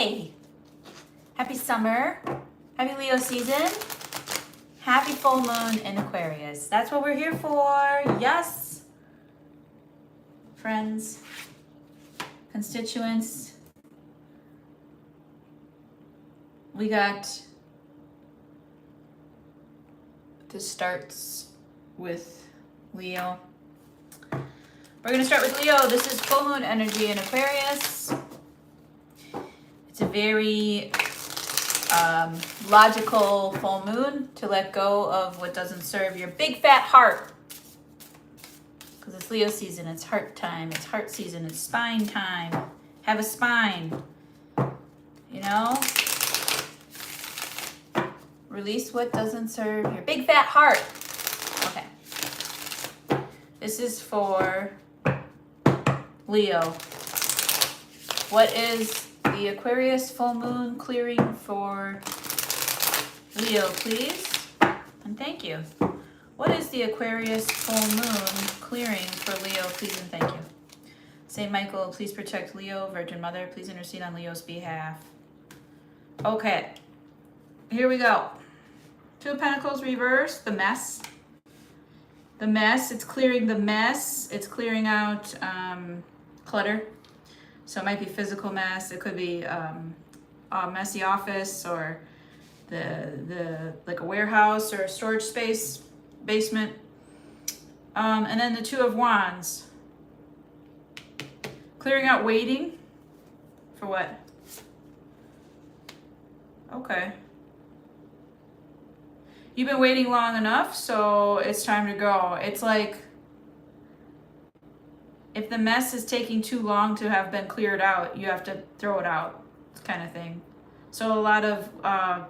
Hey, happy summer, happy Leo season, happy full moon in Aquarius. That's what we're here for. Yes, friends, constituents. We got this starts with Leo. We're going to start with Leo. This is full moon energy in Aquarius. It's a very logical full moon to let go of what doesn't serve your big fat heart. Because it's Leo season, it's heart time, it's heart season, it's spine time. Have a spine, you know? Release what doesn't serve your big fat heart. Okay. This is for Leo. What is the Aquarius full moon clearing for Leo, please? And thank you. What is the Aquarius full moon clearing for Leo, please and thank you? Saint Michael, please protect Leo. Virgin Mother, please intercede on Leo's behalf. Okay, here we go. Two of Pentacles reverse, the mess. The mess, it's clearing the mess. It's clearing out clutter. So it might be physical mess. It could be a messy office or the like a warehouse or a storage space, basement. And then the Two of Wands. Clearing out waiting. For what? Okay. You've been waiting long enough, so it's time to go. It's like if the mess is taking too long to have been cleared out, you have to throw it out, kind of thing. So a lot of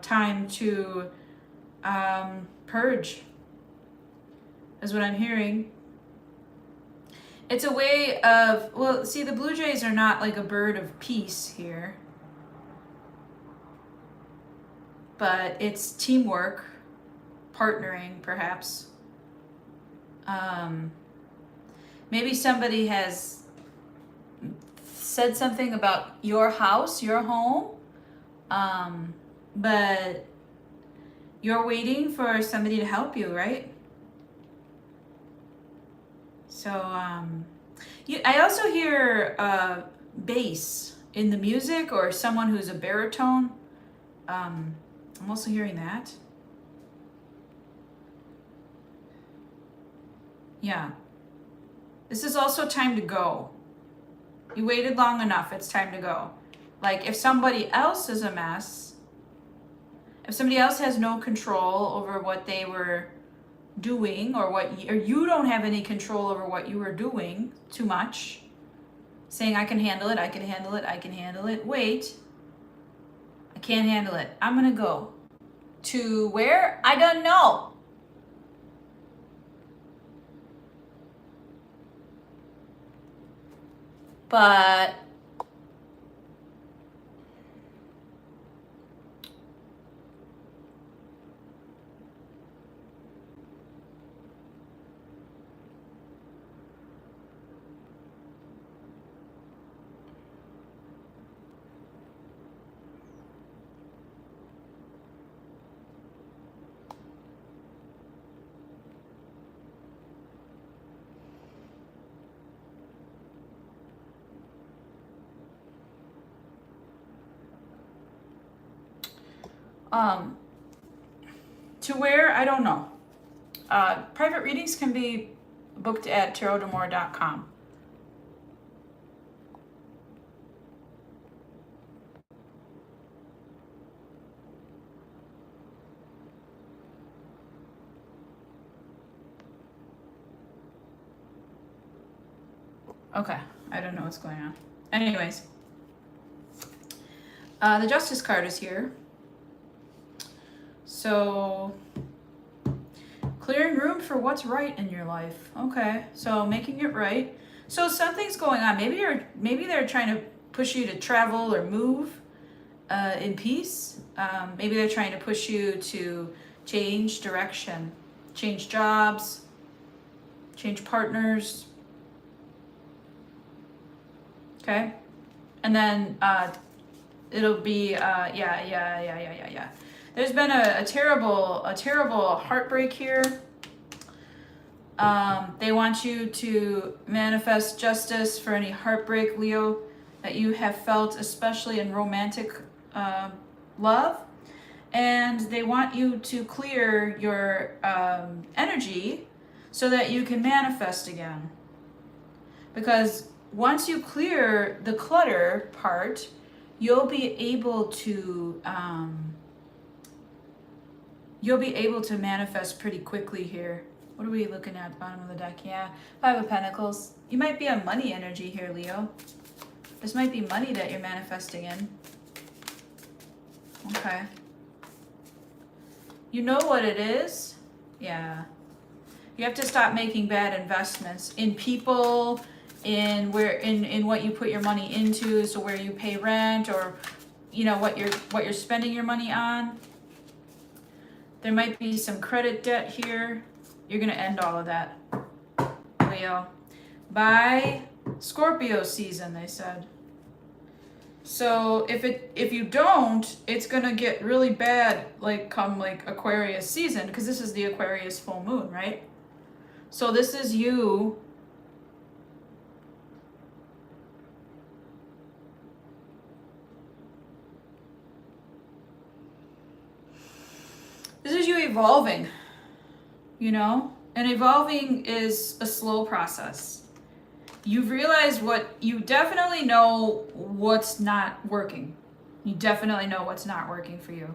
time to purge is what I'm hearing. It's a way of, well, see, the blue jays are not like a bird of peace here, but it's teamwork, partnering, perhaps. Maybe somebody has said something about your house, your home, but you're waiting for somebody to help you, right? So I also hear bass in the music or someone who's a baritone. I'm also hearing that. Yeah. This is also time to go. You waited long enough. It's time to go. Like if somebody else is a mess, if somebody else has no control over what they were doing or or you don't have any control over what you were doing too much, saying I can handle it, I can handle it, I can handle it. Wait, I can't handle it. I'm going to go to where? I don't know. But to where? I don't know. Private readings can be booked at tarotdamore.com. Okay, I don't know what's going on. Anyways, the Justice card is here. So, clearing room for what's right in your life. Okay, so making it right. So something's going on. Maybe they're trying to push you to travel or move in peace. Maybe they're trying to push you to change direction, change jobs, change partners. Okay, and then it'll be, yeah. There's been a terrible heartbreak here. They want you to manifest justice for any heartbreak, Leo, that you have felt, especially in romantic love. And they want you to clear your energy so that you can manifest again. Because once you clear the clutter part, you'll be able to manifest pretty quickly here. What are we looking at? Bottom of the deck, yeah. 5 of Pentacles. You might be on money energy here, Leo. This might be money that you're manifesting in. Okay. You know what it is? Yeah. You have to stop making bad investments in people, in what you put your money into, so where you pay rent, or you know what you're spending your money on. There might be some credit debt here. You're going to end all of that, Leo, by Scorpio season, they said. So if you don't, it's going to get really bad come Aquarius season, because this is the Aquarius full moon, right? So this is you evolving, you know? And evolving is a slow process. You've realized you definitely know what's not working. You definitely know what's not working for you.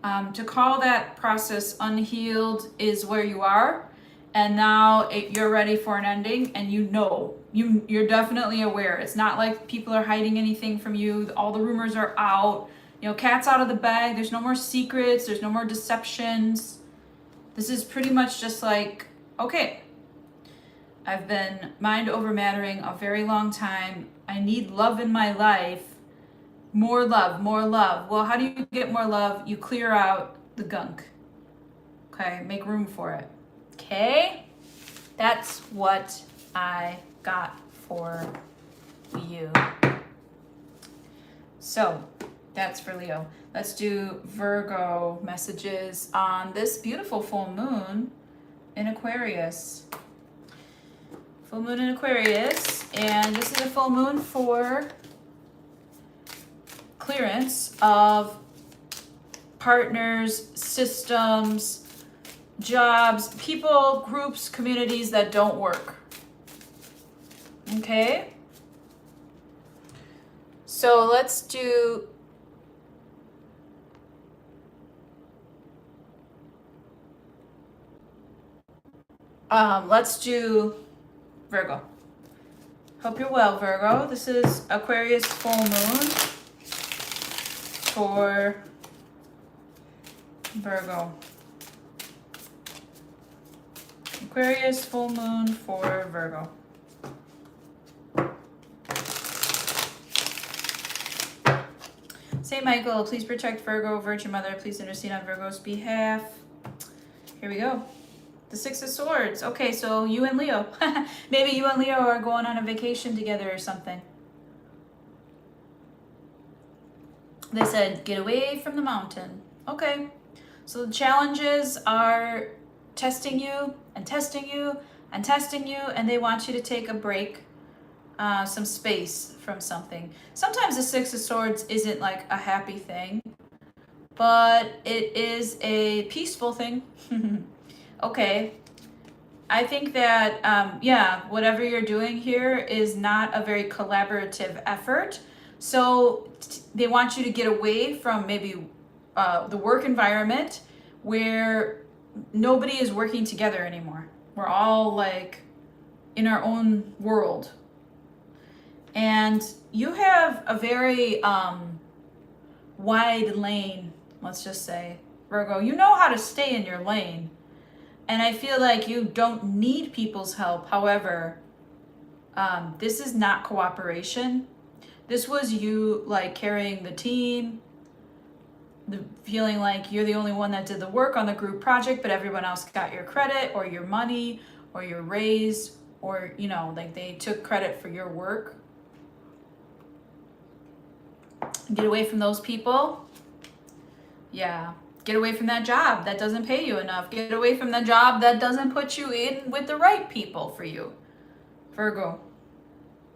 To call that process unhealed is where you are. And now you're ready for an ending, and you're definitely aware. It's not like people are hiding anything from you. All the rumors are out. You know, cat's out of the bag. There's no more secrets. There's no more deceptions. This is pretty much just like, okay, I've been mind over mattering a very long time. I need love in my life. More love, more love. Well, how do you get more love? You clear out the gunk. Okay, make room for it. Okay? That's what I got for you. So, that's for Leo. Let's do Virgo messages on this beautiful full moon in Aquarius. Full moon in Aquarius, and this is a full moon for clearance of partners, systems, jobs, people, groups, communities that don't work. Okay? So let's do Virgo. Hope you're well, Virgo. This is Aquarius full moon for Virgo. Aquarius full moon for Virgo. Saint Michael, please protect Virgo. Virgin Mother, please intercede on Virgo's behalf. Here we go. The Six of Swords. Okay, so you and Leo. Maybe you and Leo are going on a vacation together or something. They said, get away from the mountain. Okay. So the challenges are testing you and testing you and testing you, and they want you to take a break, some space from something. Sometimes the Six of Swords isn't like a happy thing, but it is a peaceful thing. Okay, I think that, whatever you're doing here is not a very collaborative effort. So they want you to get away from maybe the work environment where nobody is working together anymore. We're all like in our own world. And you have a very wide lane, let's just say, Virgo. You know how to stay in your lane. And I feel like you don't need people's help. However, this is not cooperation. This was you like carrying the team, feeling like you're the only one that did the work on the group project, but everyone else got your credit or your money or your raise, or, you know, like they took credit for your work. Get away from those people. Yeah. Get away from that job that doesn't pay you enough. Get away from the job that doesn't put you in with the right people for you. Virgo.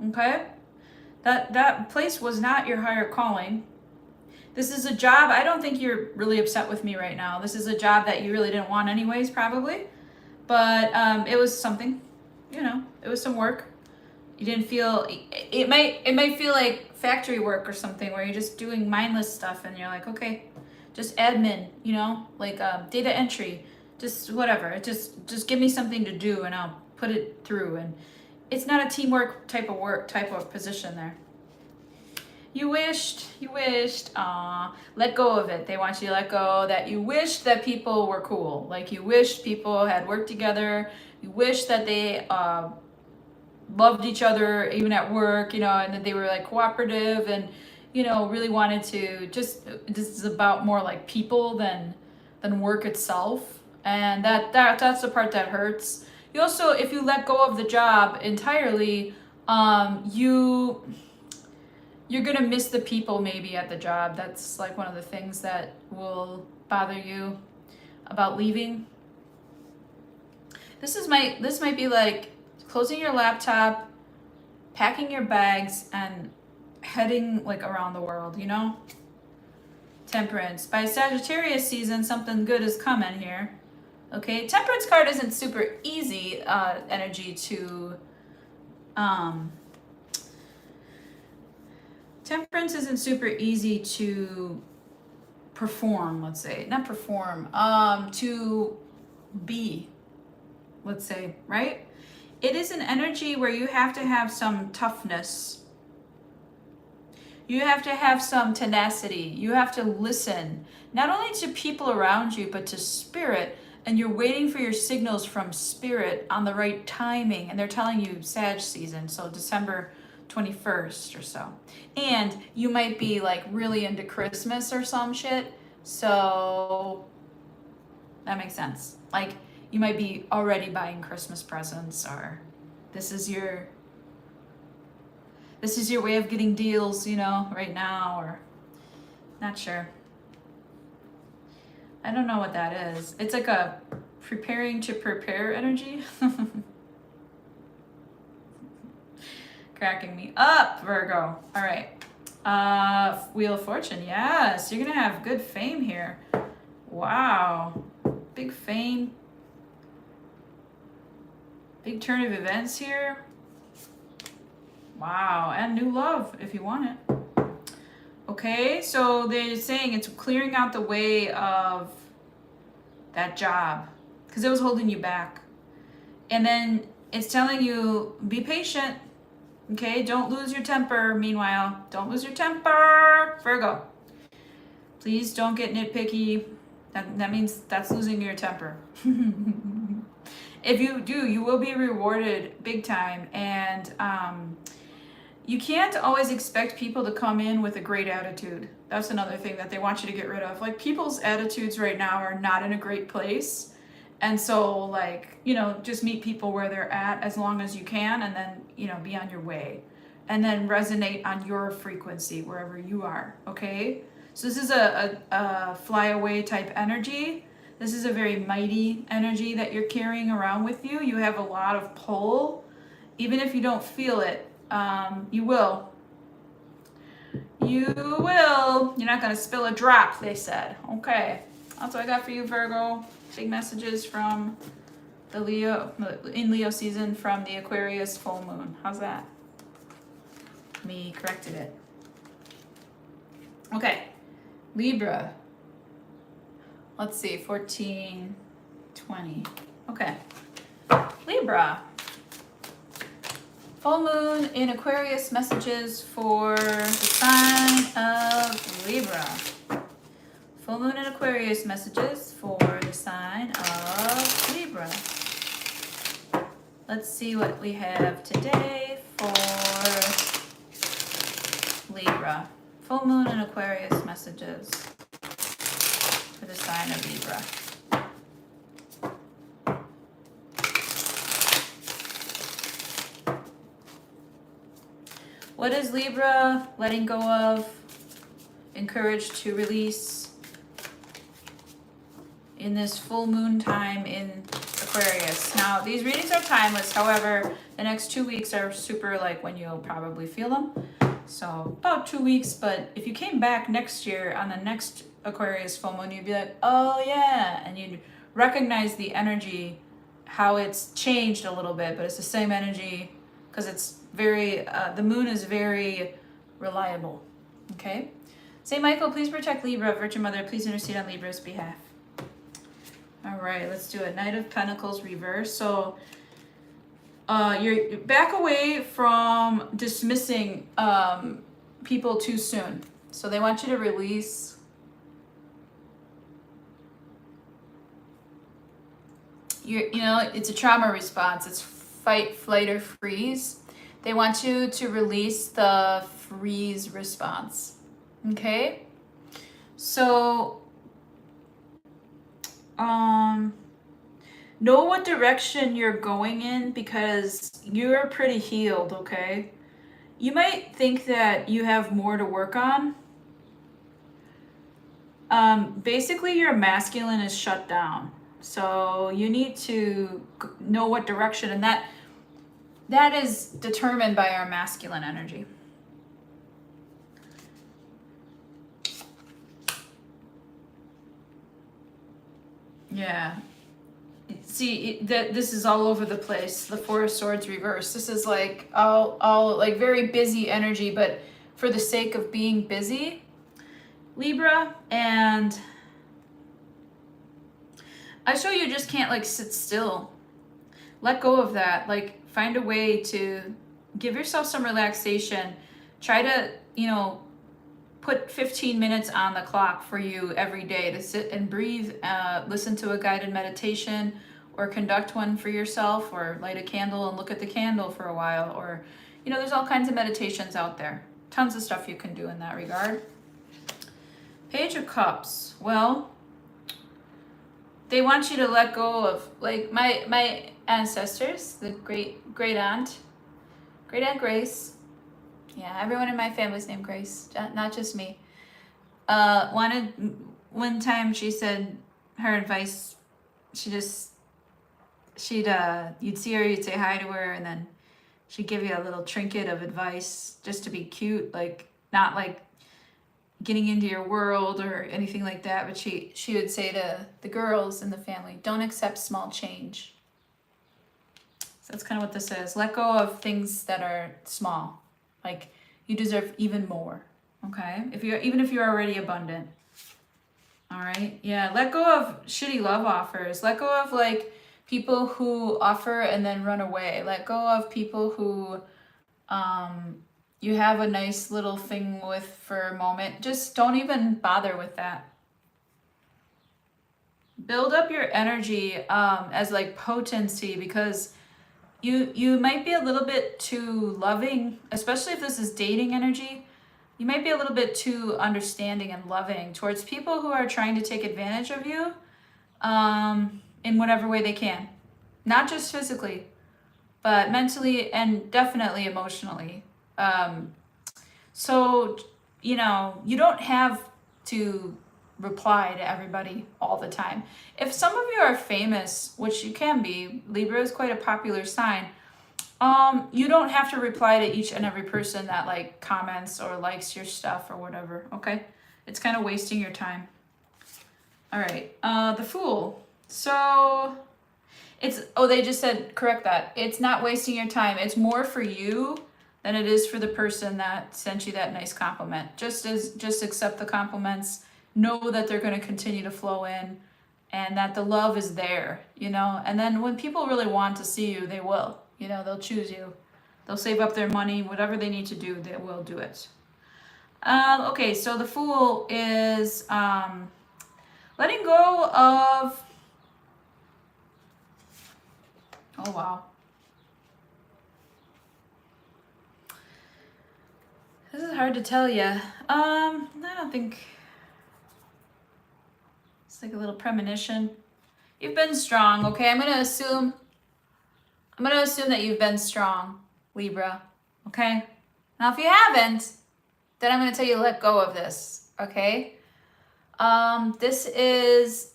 Okay? That place was not your higher calling. This is a job, I don't think you're really upset with me right now. This is a job that you really didn't want anyways, probably. But it was something, you know, it was some work. You didn't feel, it might feel like factory work or something where you're just doing mindless stuff and you're like, okay, just admin, you know, like data entry, just whatever. Just give me something to do and I'll put it through. And it's not a teamwork type of position there. You wished, let go of it. They want you to let go that you wished that people were cool. Like you wished people had worked together. You wish that they loved each other even at work, you know, and that they were like cooperative and, you know, really wanted to just, this is about more like people than work itself. And that's the part that hurts. You also, if you let go of the job entirely, you're gonna miss the people maybe at the job. That's like one of the things that will bother you about leaving. This might be like closing your laptop, packing your bags, and heading like around the world, you know? Temperance. By Sagittarius season, something good is coming here. Okay, Temperance card isn't super easy energy to Temperance isn't super easy to perform, let's say. Not perform, to be, let's say, right? It is an energy where you have to have some toughness. You have to have some tenacity. You have to listen, not only to people around you, but to spirit. And you're waiting for your signals from spirit on the right timing. And they're telling you Sag season, so December 21st or so. And you might be like really into Christmas or some shit. So that makes sense. Like you might be already buying Christmas presents, or this is your way of getting deals, you know, right now, or not sure. I don't know what that is. It's like a preparing to prepare energy. Cracking me up, Virgo. All right. Wheel of Fortune. Yes, you're going to have good fame here. Wow. Big fame. Big turn of events here. Wow. And new love if you want it. Okay, so they're saying it's clearing out the way of that job because it was holding you back. And then it's telling you, be patient. Okay, don't lose your temper. Meanwhile, don't lose your temper, Virgo. Please don't get nitpicky. That means that's losing your temper. If you do, you will be rewarded big time. And you can't always expect people to come in with a great attitude. That's another thing that they want you to get rid of. Like people's attitudes right now are not in a great place. And so like, you know, just meet people where they're at as long as you can, and then, you know, be on your way and then resonate on your frequency wherever you are. Okay. So this is a fly away type energy. This is a very mighty energy that you're carrying around with you. You have a lot of pull, even if you don't feel it. You will. You will. You're not going to spill a drop, they said. Okay. That's what I got for you, Virgo. Big messages from the Leo season from the Aquarius full moon. How's that? Me corrected it. Okay. Libra. Let's see. 14, 20. Okay. Libra. Full moon in Aquarius messages for the sign of Libra. Full moon in Aquarius messages for the sign of Libra. Let's see what we have today for Libra. Full moon in Aquarius messages for the sign of Libra. What is Libra letting go of? encouraged to release in this full moon time in Aquarius. Now, these readings are timeless. However, the next 2 weeks are super like when you'll probably feel them. So about 2 weeks, but if you came back next year on the next Aquarius full moon, you'd be like, oh yeah, and you'd recognize the energy, how it's changed a little bit, but it's the same energy because it's very, the moon is very reliable, okay? Saint Michael, please protect Libra. Virgin Mother, please intercede on Libra's behalf. All right, let's do it. Knight of Pentacles reverse. So you're back away from dismissing people too soon. So they want you to release. You know, it's a trauma response. It's fight, flight, or freeze. They want you to release the freeze response. Okay? So know what direction you're going in because you're pretty healed, okay? You might think that you have more to work on. Basically, your masculine is shut down. So you need to know what direction, and that is determined by our masculine energy. Yeah. See, this is all over the place. The Four of Swords reverse. This is like all like very busy energy, but for the sake of being busy, Libra. And I show you just can't like sit still. Let go of that. Like find a way to give yourself some relaxation. Try to, you know, put 15 minutes on the clock for you every day to sit and breathe, listen to a guided meditation, or conduct one for yourself, or light a candle and look at the candle for a while, or, you know, there's all kinds of meditations out there. Tons of stuff you can do in that regard. Page of Cups. Well, they want you to let go of, like, my ancestors, the great aunt Grace. Yeah, everyone in my family's named Grace, not just me. One time she said her advice, you'd see her, you'd say hi to her, and then she'd give you a little trinket of advice just to be cute, like not like getting into your world or anything like that, but she would say to the girls in the family, don't accept small change. So that's kind of what this is. Let go of things that are small. Like you deserve even more. Okay? Even if you're already abundant. All right? Yeah, let go of shitty love offers. Let go of like people who offer and then run away. Let go of people who you have a nice little thing with for a moment. Just don't even bother with that. Build up your energy as like potency, because you might be a little bit too loving, especially if this is dating energy. You might be a little bit too understanding and loving towards people who are trying to take advantage of you in whatever way they can. Not just physically, but mentally and definitely emotionally. So, you know, you don't have to reply to everybody all the time. If some of you are famous, which you can be, Libra is quite a popular sign, you don't have to reply to each and every person that like comments or likes your stuff or whatever, okay? It's kind of wasting your time. All right, the Fool. So they just said, correct that. It's not wasting your time. It's more for you than it is for the person that sent you that nice compliment. Just accept the compliments. Know that they're going to continue to flow in and that the love is there, you know? And then when people really want to see you, they will, you know, they'll choose you. They'll save up their money, whatever they need to do, they will do it. Okay, so the Fool is letting go of, oh wow. This is hard to tell you. I don't think, it's like a little premonition. You've been strong, okay? I'm gonna assume that you've been strong, Libra, okay? Now if you haven't, then I'm gonna tell you to let go of this, okay? This is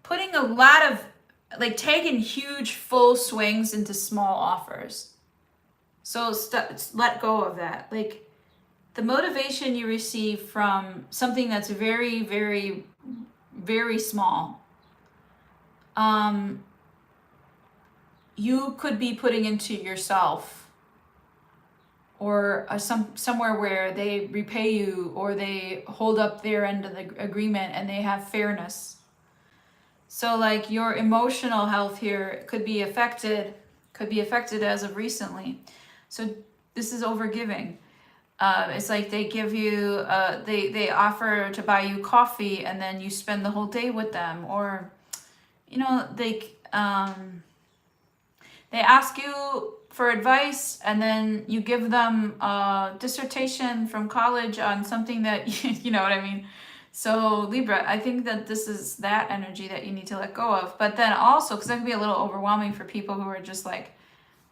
putting a lot of, like, taking huge full swings into small offers. So let go of that. Like, the motivation you receive from something that's very, very, very small, you could be putting into yourself, or somewhere where they repay you or they hold up their end of the agreement and they have fairness. So like your emotional health here could be affected as of recently. So this is overgiving. It's like they give you, they offer to buy you coffee and then you spend the whole day with them, or, you know, they ask you for advice and then you give them a dissertation from college on something that, you know what I mean? So Libra, I think that this is that energy that you need to let go of. But then also, because that can be a little overwhelming for people who are just like,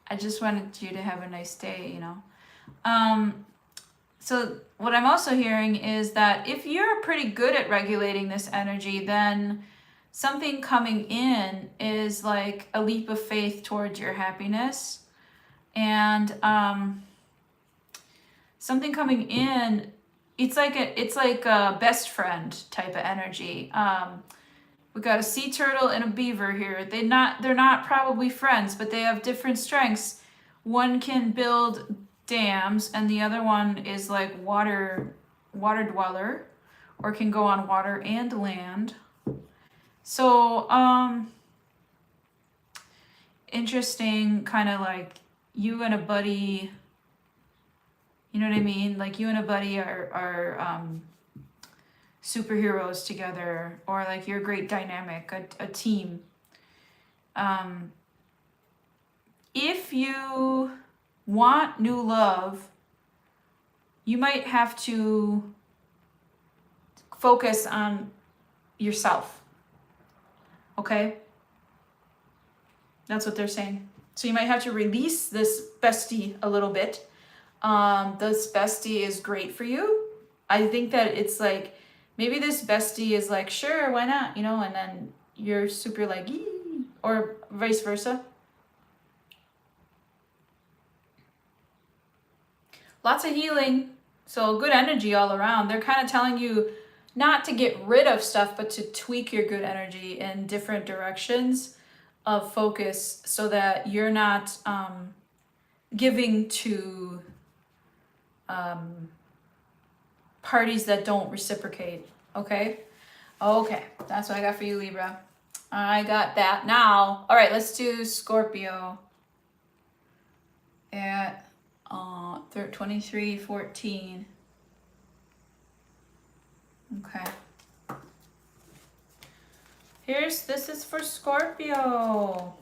I just wanted you to have a nice day, you know? So what I'm also hearing is that if you're pretty good at regulating this energy, then something coming in is like a leap of faith towards your happiness. And something coming in, it's like a best friend type of energy. We got a sea turtle and a beaver here. They're not probably friends, but they have different strengths. One can build dams and the other one is like water dweller, or can go on water and land. So interesting, kind of like you and a buddy, you know what I mean? Like you and a buddy are superheroes together, or like you're a great dynamic, a team. If you want new love, you might have to focus on yourself. Okay? That's what they're saying. So you might have to release this bestie a little bit. This bestie is great for you. I think that it's like, maybe this bestie is like, sure, why not? You know, and then you're super like, ee, or vice versa. Lots of healing. So good energy all around. They're kind of telling you not to get rid of stuff, but to tweak your good energy in different directions of focus so that you're not giving to parties that don't reciprocate. Okay? Okay, that's what I got for you, Libra. I got that. Now, all right, let's do Scorpio at 23:14. Okay. This is for Scorpio.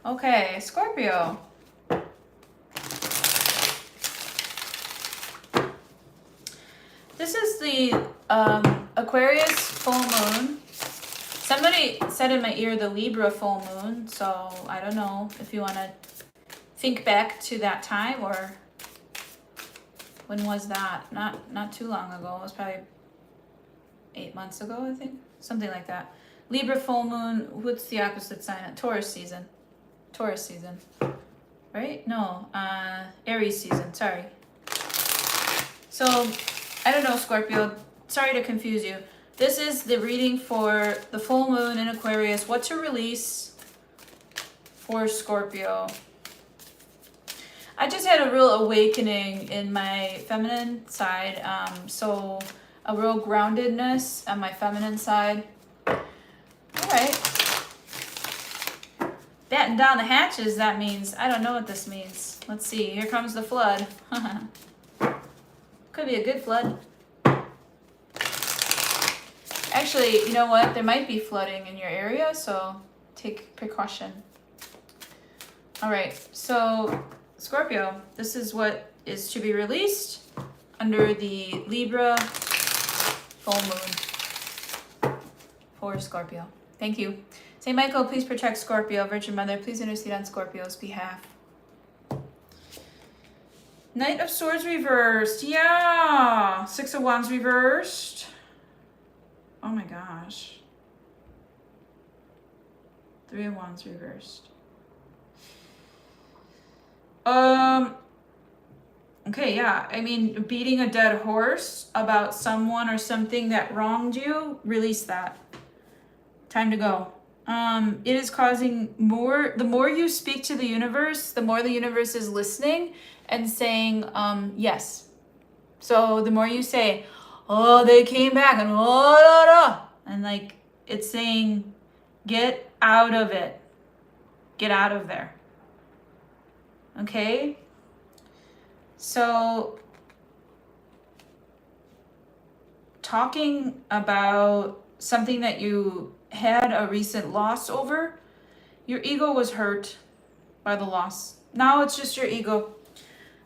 Okay, Scorpio. This is the Aquarius full moon. Somebody said in my ear the Libra full moon, so I don't know if you want to think back to that time, or when was that? Not too long ago. It was probably 8 months ago, I think. Something like that. Libra full moon, what's the opposite sign? Taurus season. Taurus season. Right? No, Aries season, sorry. So, I don't know, Scorpio. Sorry to confuse you. This is the reading for the full moon in Aquarius. What to release for Scorpio. I just had a real awakening in my feminine side. So a real groundedness on my feminine side. All right. Batten down the hatches, that means, I don't know what this means. Let's see, here comes the flood. Could be a good flood. Actually, you know what? There might be flooding in your area, so take precaution. All right, so Scorpio, this is what is to be released under the Libra full moon for Scorpio. Thank you. Saint Michael, please protect Scorpio. Virgin Mother, please intercede on Scorpio's behalf. Knight of Swords reversed. Yeah. Six of Wands reversed. Oh my gosh. Three of Wands reversed. Okay, yeah. I mean, beating a dead horse about someone or something that wronged you, release that. Time to go. It is causing more, the more you speak to the universe, the more the universe is listening and saying, yes. So the more you say, oh, they came back and and like, it's saying, get out of it. Get out of there. Okay? So, talking about something that you had a recent loss over, your ego was hurt by the loss. Now it's just your ego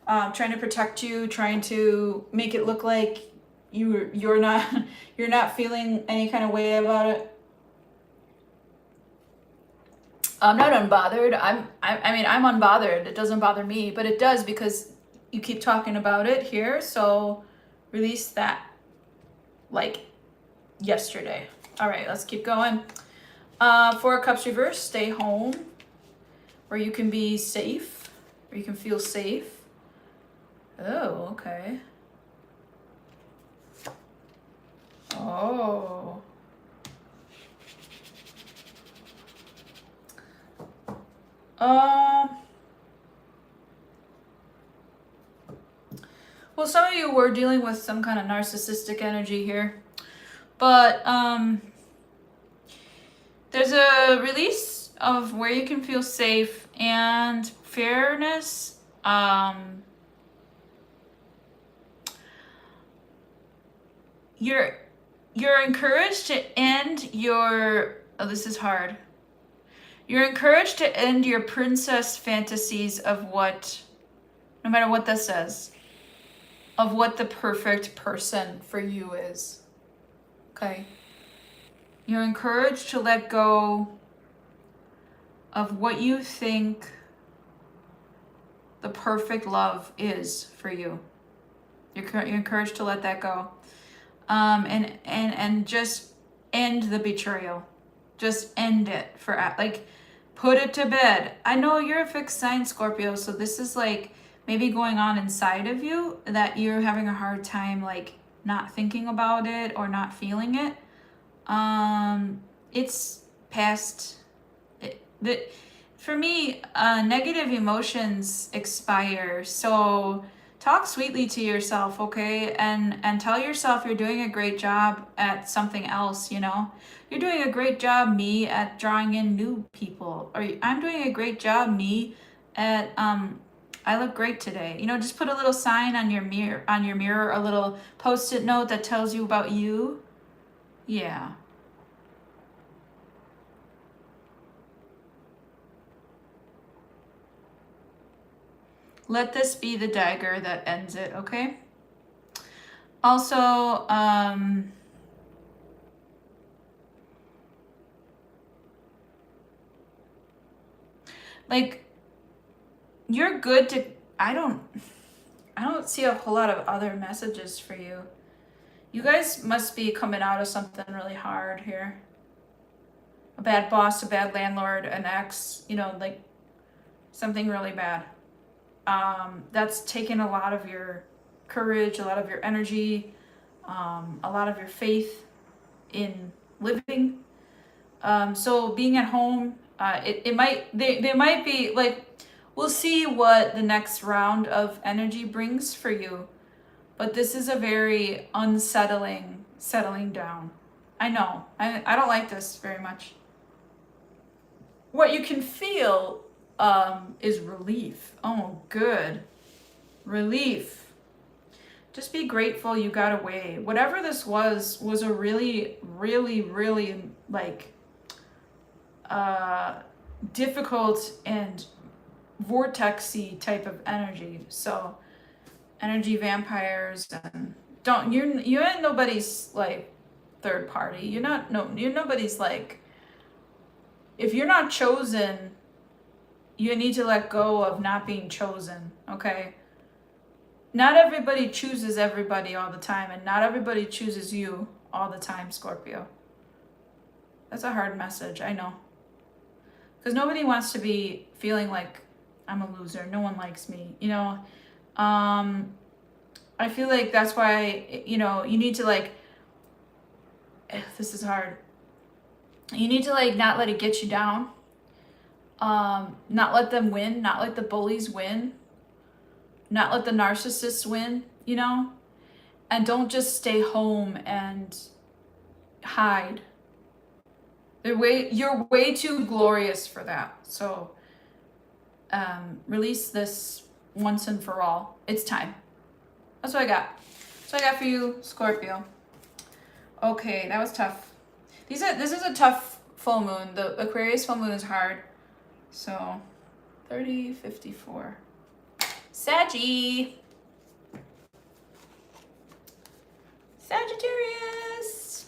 trying to protect you, trying to make it look like you're not feeling any kind of way about it. I'm not unbothered. I mean, I'm unbothered. It doesn't bother me, but it does because you keep talking about it here. So release that like yesterday. All right, let's keep going. Four of Cups reverse, stay home where you can be safe, where you can feel safe. Oh, okay. Oh. Well, some of you were dealing with some kind of narcissistic energy here, but there's a release of where you can feel safe and fairness. You're encouraged to end your, oh, this is hard. You're encouraged to end your princess fantasies of what, no matter what this says, of what the perfect person for you is. Okay? You're encouraged to let go of what you think the perfect love is for you. You're encouraged to let that go. And just end the betrayal. Just end it for, like, put it to bed. I know you're a fixed sign, Scorpio, so this is like maybe going on inside of you that you're having a hard time like not thinking about it or not feeling it. It's past it. For me, negative emotions expire. So talk sweetly to yourself, okay? And tell yourself you're doing a great job at something else, you know? You're doing a great job, me, at drawing in new people. Or I'm doing a great job, me, at I look great today. You know, just put a little sign on your mirror, a little post-it note that tells you about you. Yeah. Let this be the dagger that ends it, okay? Also, like, you're good to, I don't see a whole lot of other messages for you. You guys must be coming out of something really hard here. A bad boss, a bad landlord, an ex, you know, like something really bad. That's taken a lot of your courage, a lot of your energy, a lot of your faith in living. So being at home, they might be like, we'll see what the next round of energy brings for you. But this is a very unsettling settling down. I know. I don't like this very much. What you can feel is relief. Oh, good. Relief. Just be grateful you got away. Whatever this was a really, really, really like difficult and vortexy type of energy. So energy vampires, and you ain't nobody's like third party. You're nobody's like, if you're not chosen, you need to let go of not being chosen, okay? not everybody chooses everybody all the time, and not everybody chooses you all the time, Scorpio. That's a hard message, I know. Because nobody wants to be feeling like I'm a loser. No one likes me, you know. I feel like that's why, you know, you need to like, this is hard. You need to like not let it get you down. Not let them win, not let the bullies win, not let the narcissists win, you know? And don't just stay home and hide. You're way too glorious for that. So release this once and for all. It's time. That's what I got. That's what I got for you, Scorpio. Okay, that was tough. This is a tough full moon. The Aquarius full moon is hard. So 30, 54. Saggy. Sagittarius.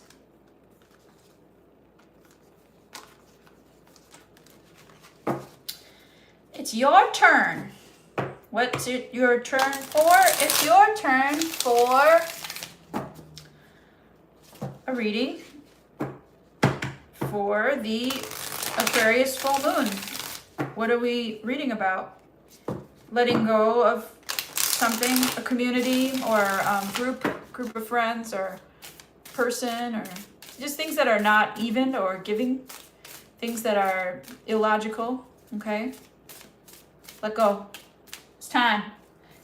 It's your turn. What's it your turn for? It's your turn for a reading for the Aquarius full moon. What are we reading about? Letting go of something, a community or group of friends or person, or just things that are not even or giving, things that are illogical, okay? Let go. It's time.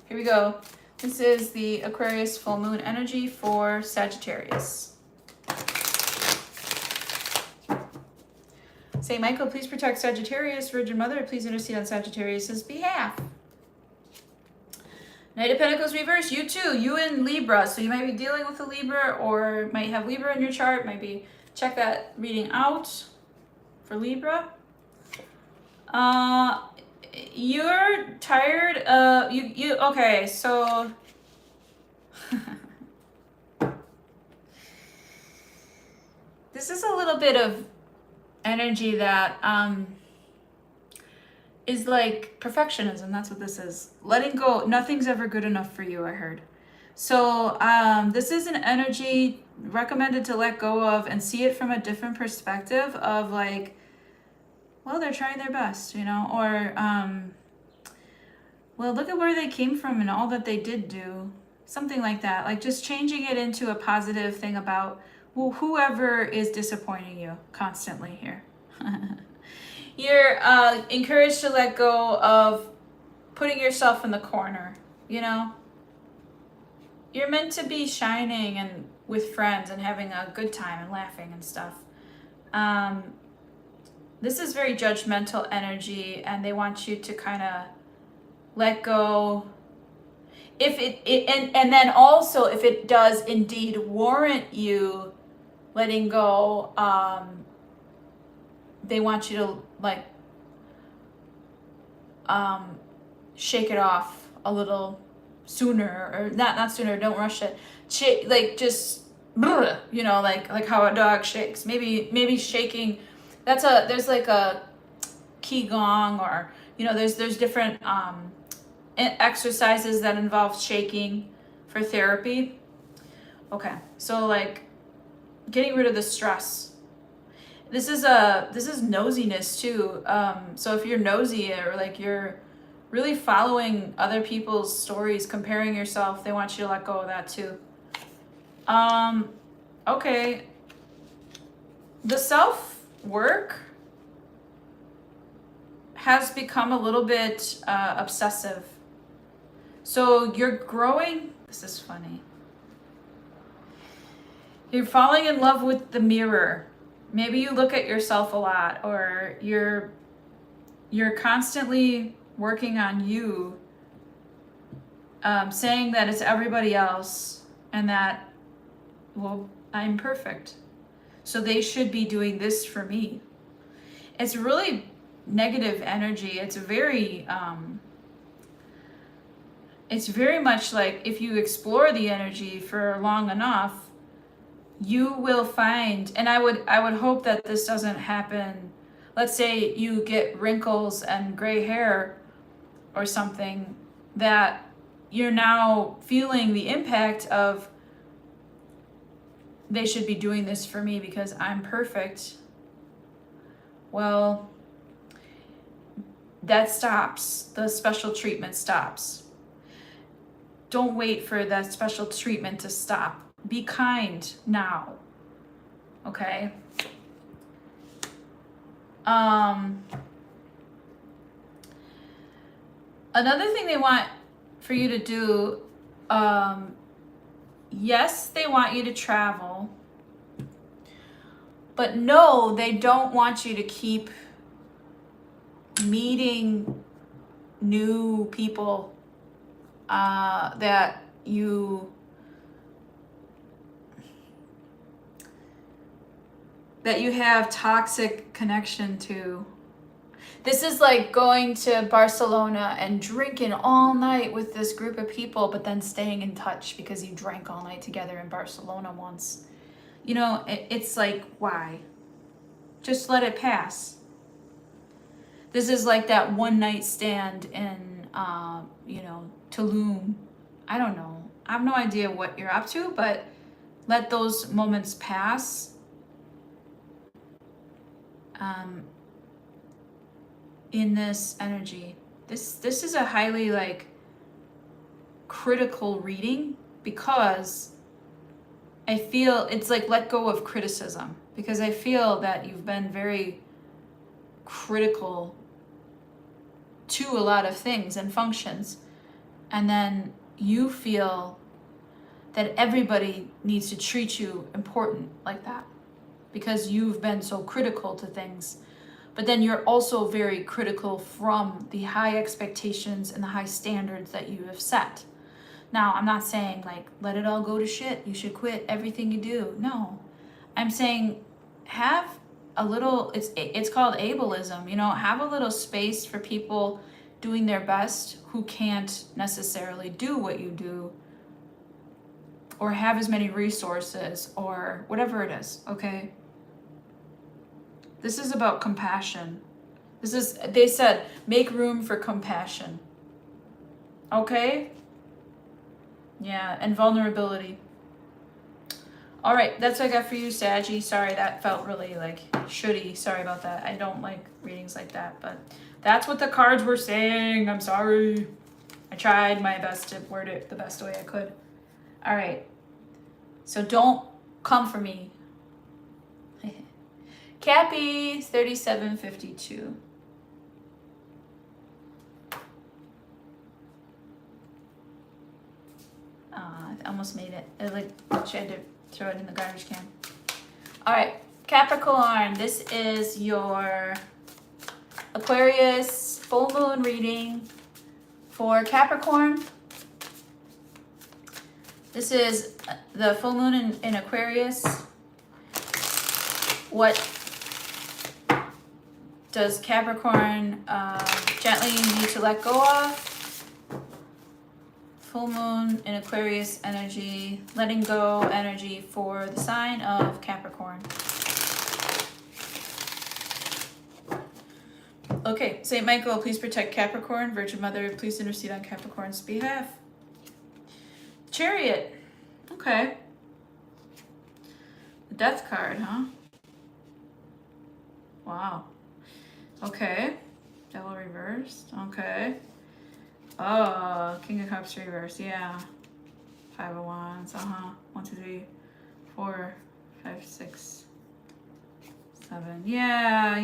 Here we go. This is the Aquarius full moon energy for Sagittarius. Saint Michael, please protect Sagittarius. Virgin Mother, please intercede on Sagittarius' behalf. Knight of Pentacles reverse, you too. You in Libra. So you might be dealing with a Libra or might have Libra in your chart. Maybe check that reading out for Libra. You're tired of you okay, so this is a little bit of energy that is like perfectionism. That's what this is. Letting go. Nothing's ever good enough for you, I heard. So this is an energy recommended to let go of and see it from a different perspective of like, well, they're trying their best, you know, or well, look at where they came from and all that they did do. Something like that. Like just changing it into a positive thing about, well, whoever is disappointing you constantly here. You're encouraged to let go of putting yourself in the corner, you know? You're meant to be shining and with friends and having a good time and laughing and stuff. This is very judgmental energy, and they want you to kind of let go. If and then also if it does indeed warrant you letting go, they want you to like shake it off a little sooner, or not sooner, don't rush it. Like just you know, like how a dog shakes. Maybe shaking. There's like a qigong, or you know, there's different exercises that involve shaking for therapy. Okay, so like getting rid of the stress. This is nosiness too. So if you're nosy or like you're really following other people's stories, comparing yourself, they want you to let go of that too. Okay. The self-work has become a little bit obsessive. So you're growing, this is funny. You're falling in love with the mirror. Maybe you look at yourself a lot, or you're constantly working on you, saying that it's everybody else and that, well, I'm perfect, so they should be doing this for me. It's really negative energy. It's very much like if you explore the energy for long enough, you will find, and I would hope that this doesn't happen. Let's say you get wrinkles and gray hair or something, that you're now feeling the impact of, they should be doing this for me because I'm perfect. Well, that stops. The special treatment stops. Don't wait for that special treatment to stop. Be kind now. Okay? Another thing they want for you to do, yes, they want you to travel, but no, they don't want you to keep meeting new people that you have toxic connection to. This is like going to Barcelona and drinking all night with this group of people, but then staying in touch because you drank all night together in Barcelona once. You know, it's like, why? Just let it pass. This is like that one night stand in, Tulum. I don't know. I have no idea what you're up to, but let those moments pass. In this energy, this is a highly like critical reading, because I feel it's like let go of criticism, because I feel that you've been very critical to a lot of things and functions, and then you feel that everybody needs to treat you important like that because you've been so critical to things. But then you're also very critical from the high expectations and the high standards that you have set. Now, I'm not saying like, let it all go to shit. You should quit everything you do. No, I'm saying have a little, it's called ableism, have a little space for people doing their best who can't necessarily do what you do or have as many resources or whatever it is, okay? This is about compassion. They said, make room for compassion. Okay? Yeah, and vulnerability. All right, that's what I got for you, Saggy. Sorry, that felt really like shitty. Sorry about that. I don't like readings like that, but that's what the cards were saying. I'm sorry. I tried my best to word it the best way I could. All right. So don't come for me. Cappy 3752. I almost made it. I had to throw it in the garbage can. All right, Capricorn. This is your Aquarius full moon reading for Capricorn. This is the full moon in Aquarius. What does Capricorn gently need to let go of? Full moon in Aquarius energy, letting go energy for the sign of Capricorn. Okay, Saint Michael, please protect Capricorn. Virgin Mother, please intercede on Capricorn's behalf. Chariot. Okay. The Death card, huh? Wow. Okay. Devil reversed. Okay. Oh, King of Cups reversed. Yeah. 5 of Wands. 1, 2, 3, 4, 5, 6, 7. Yeah.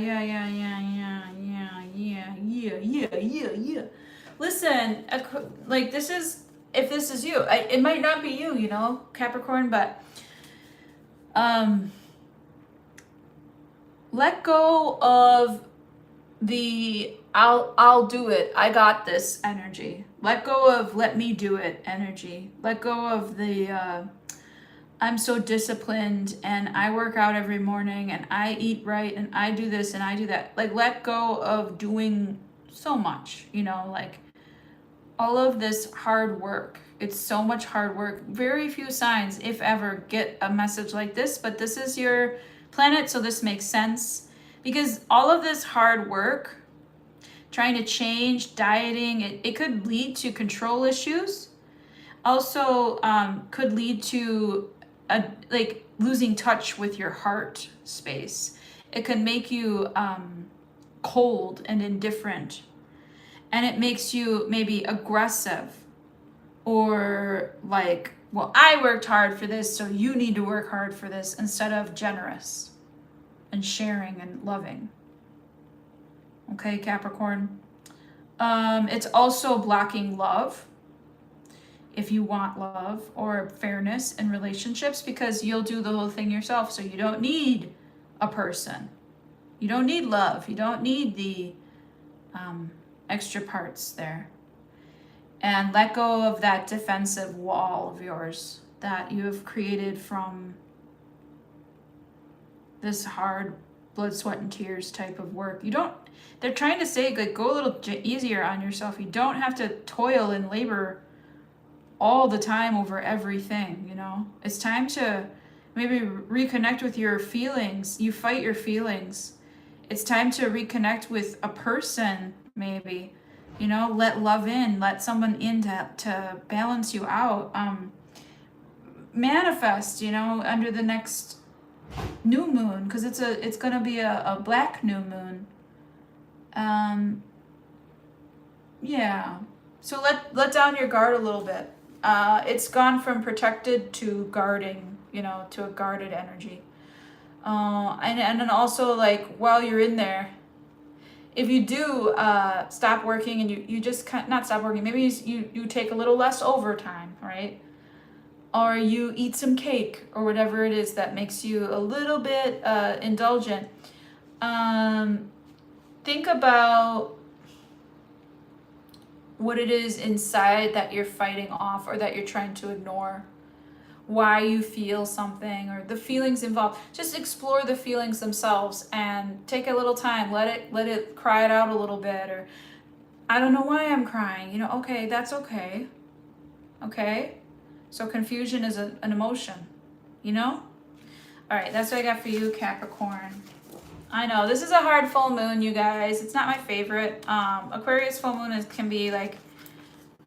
Listen, like this is, if this is you, it might not be you, Capricorn, but let go of the I'll do it, I got this energy. Let go of let me do it energy. Let go of the I'm so disciplined and I work out every morning and I eat right and I do this and I do that. Like let go of doing so much, like all of this hard work. It's so much hard work. Very few signs, if ever, get a message like this, but this is your planet, so this makes sense. Because all of this hard work, trying to change, dieting, it could lead to control issues. Also could lead to like losing touch with your heart space. It can make you cold and indifferent, and it makes you maybe aggressive, or like, well, I worked hard for this, so you need to work hard for this, instead of generous and sharing and loving. Okay, Capricorn. It's also blocking love, if you want love or fairness in relationships, because you'll do the whole thing yourself. So you don't need a person. You don't need love. You don't need the extra parts there. And let go of that defensive wall of yours that you have created from this hard blood, sweat, and tears type of work. You don't, they're trying to say, like, go a little easier on yourself. You don't have to toil and labor all the time over everything, you know? It's time to maybe reconnect with your feelings. You fight your feelings. It's time to reconnect with a person, maybe. You know, let love in, let someone in to balance you out. Manifest, you know, under the next new moon, because it's gonna be a black new moon. Yeah. So let down your guard a little bit. It's gone from protected to guarding, you know, to a guarded energy. And then also, like, while you're in there, if you do stop working and you just not stop working, maybe you take a little less overtime, right? Or you eat some cake or whatever it is that makes you a little bit indulgent. Think about what it is inside that you're fighting off or that you're trying to ignore. Why you feel something or the feelings involved. Just explore the feelings themselves and take a little time. Let it cry it out a little bit. Or, I don't know why I'm crying. You know, okay, that's okay. Okay? So confusion is an emotion, you know? All right, that's what I got for you, Capricorn. I know, this is a hard full moon, you guys. It's not my favorite. Aquarius full moon can be like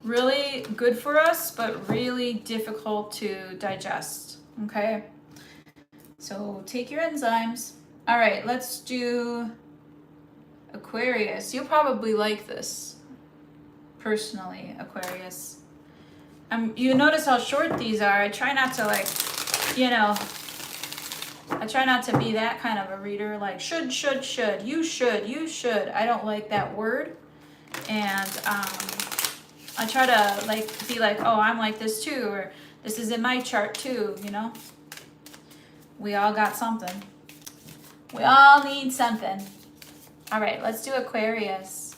really good for us, but really difficult to digest, okay? So take your enzymes. All right, let's do Aquarius. You'll probably like this, personally, Aquarius. You notice how short these are. I try not to, like, you know, I try not to be that kind of a reader, like should, you should. I don't like that word. And I try to, like, be like, oh, I'm like this too, or this is in my chart too, you know? We all got something. We all need something. All right, let's do Aquarius.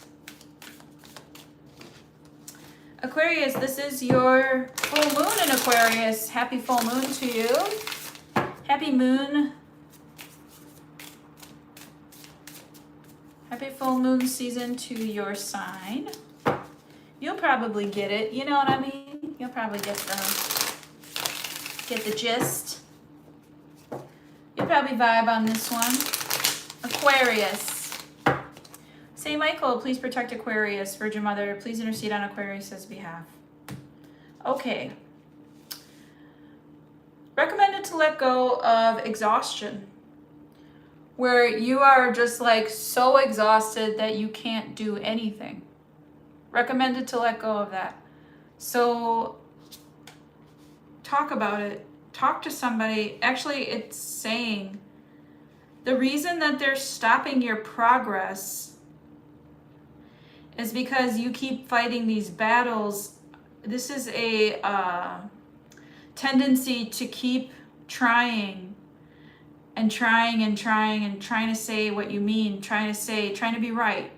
Aquarius, this is your full moon in Aquarius. Happy full moon to you. Happy moon. Happy full moon season to your sign. You'll probably get it. You know what I mean? You'll probably get the gist. You'll probably vibe on this one. Aquarius. Saint Michael, please protect Aquarius. Virgin Mother, please intercede on Aquarius's behalf. Okay. Recommended to let go of exhaustion, where you are just like so exhausted that you can't do anything. Recommended to let go of that. So talk about it. Talk to somebody. Actually, it's saying the reason that they're stopping your progress is because you keep fighting these battles. This is a tendency to keep trying and trying to say what you mean, trying to be right.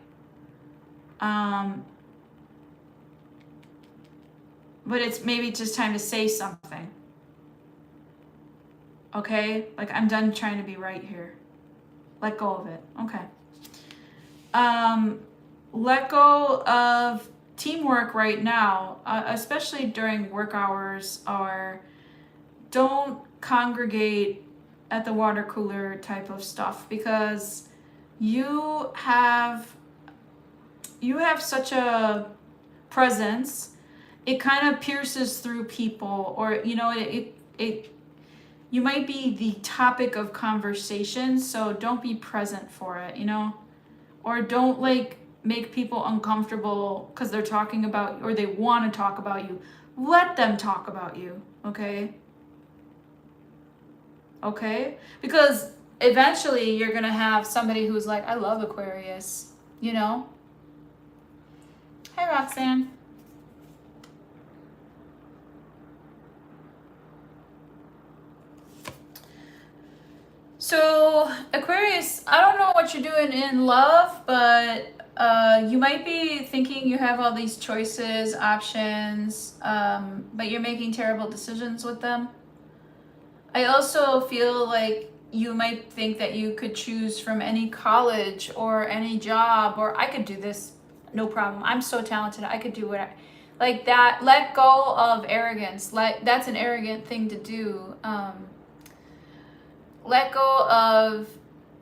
But it's maybe just time to say something. Okay? Like, I'm done trying to be right here. Let go of it. Okay. Let go of teamwork right now, especially during work hours, or don't congregate at the water cooler type of stuff, because you have such a presence it kind of pierces through people, or you know, you might be the topic of conversation, so don't be present for it, you know, or don't like make people uncomfortable because they're talking about, or they want to talk about you. Let them talk about you, okay? Okay? Because eventually you're gonna have somebody who's like, I love Aquarius, you know? Hi, Roxanne. So, Aquarius, I don't know what you're doing in love, but you might be thinking you have all these choices, options, but you're making terrible decisions with them. I also feel like you might think that you could choose from any college or any job, or I could do this, no problem. I'm so talented, I could do what like that. Let go of arrogance. That's an arrogant thing to do. Let go of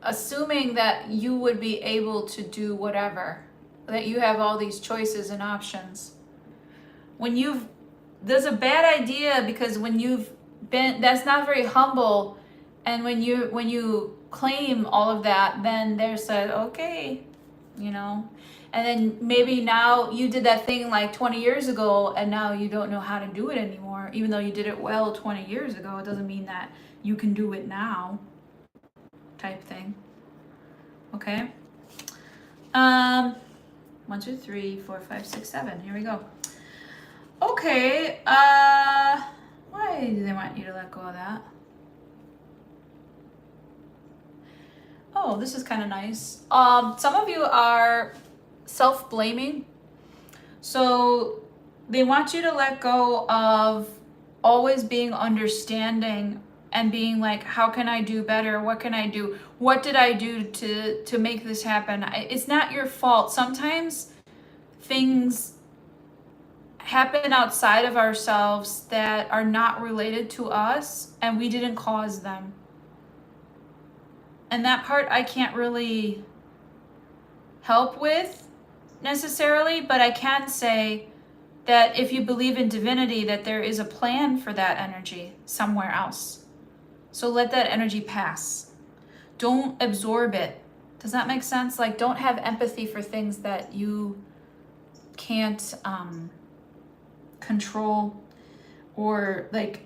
assuming that you would be able to do whatever, that you have all these choices and options. There's a bad idea, because when you've been, that's not very humble, and when you claim all of that, then there's a, okay, you know, and then maybe now you did that thing like 20 years ago, and now you don't know how to do it anymore. Even though you did it well 20 years ago, it doesn't mean that you can do it now, type thing. Okay. 1, 2, 3, 4, 5, 6, 7. Here we go. Okay. Why do they want you to let go of that? Oh, this is kind of nice. Some of you are self-blaming. So they want you to let go of always being understanding and being like, how can I do better? What can I do? What did I do to make this happen? It's not your fault. Sometimes things happen outside of ourselves that are not related to us, and we didn't cause them. And that part I can't really help with necessarily, but I can say that if you believe in divinity, that there is a plan for that energy somewhere else. So let that energy pass. Don't absorb it. Does that make sense? Like, don't have empathy for things that you can't control, or like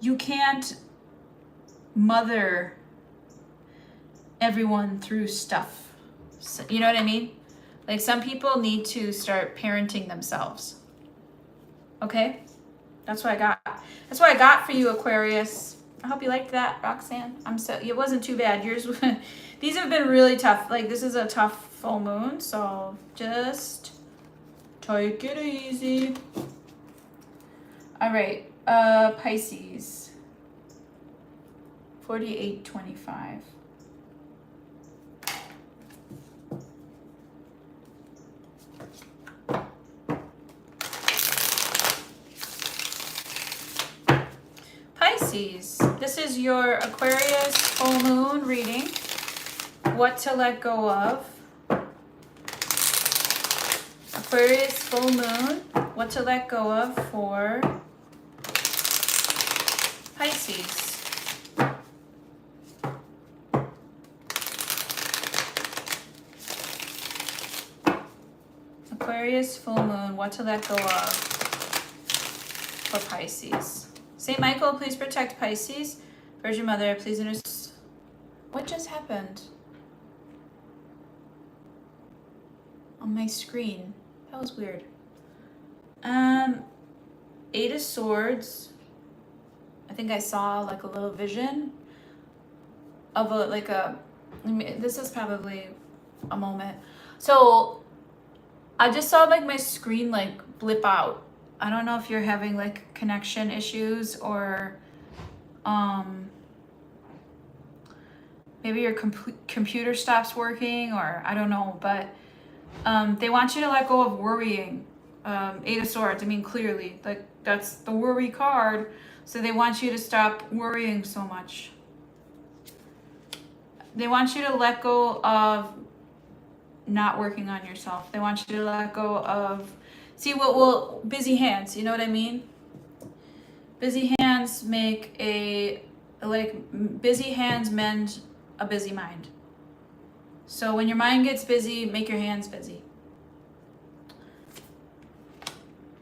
you can't mother everyone through stuff. So, you know what I mean? Like, some people need to start parenting themselves. Okay? That's what I got. That's what I got for you, Aquarius. I hope you liked that, Roxanne. It wasn't too bad. Yours, these have been really tough. Like, this is a tough full moon, so just take it easy. All right, Pisces. 4825. Pisces, this is your Aquarius full moon reading. What to let go of. Aquarius full moon. What to let go of for Pisces. Aquarius full moon. What to let go of for Pisces. Saint Michael, please protect Pisces. Virgin Mother, please intercede. What just happened on my screen? That was weird. 8 of Swords. I think I saw like a little vision of this is probably a moment. So I just saw like my screen like blip out. I don't know if you're having like connection issues, or maybe your computer stops working, or I don't know, but they want you to let go of worrying. 8 of Swords, I mean, clearly, like, that's the worry card, so they want you to stop worrying so much. They want you to let go of not working on yourself. They want you to let go of, see what will, busy hands, you know what I mean? Busy hands make a, like, busy hands mend a busy mind. So when your mind gets busy, make your hands busy.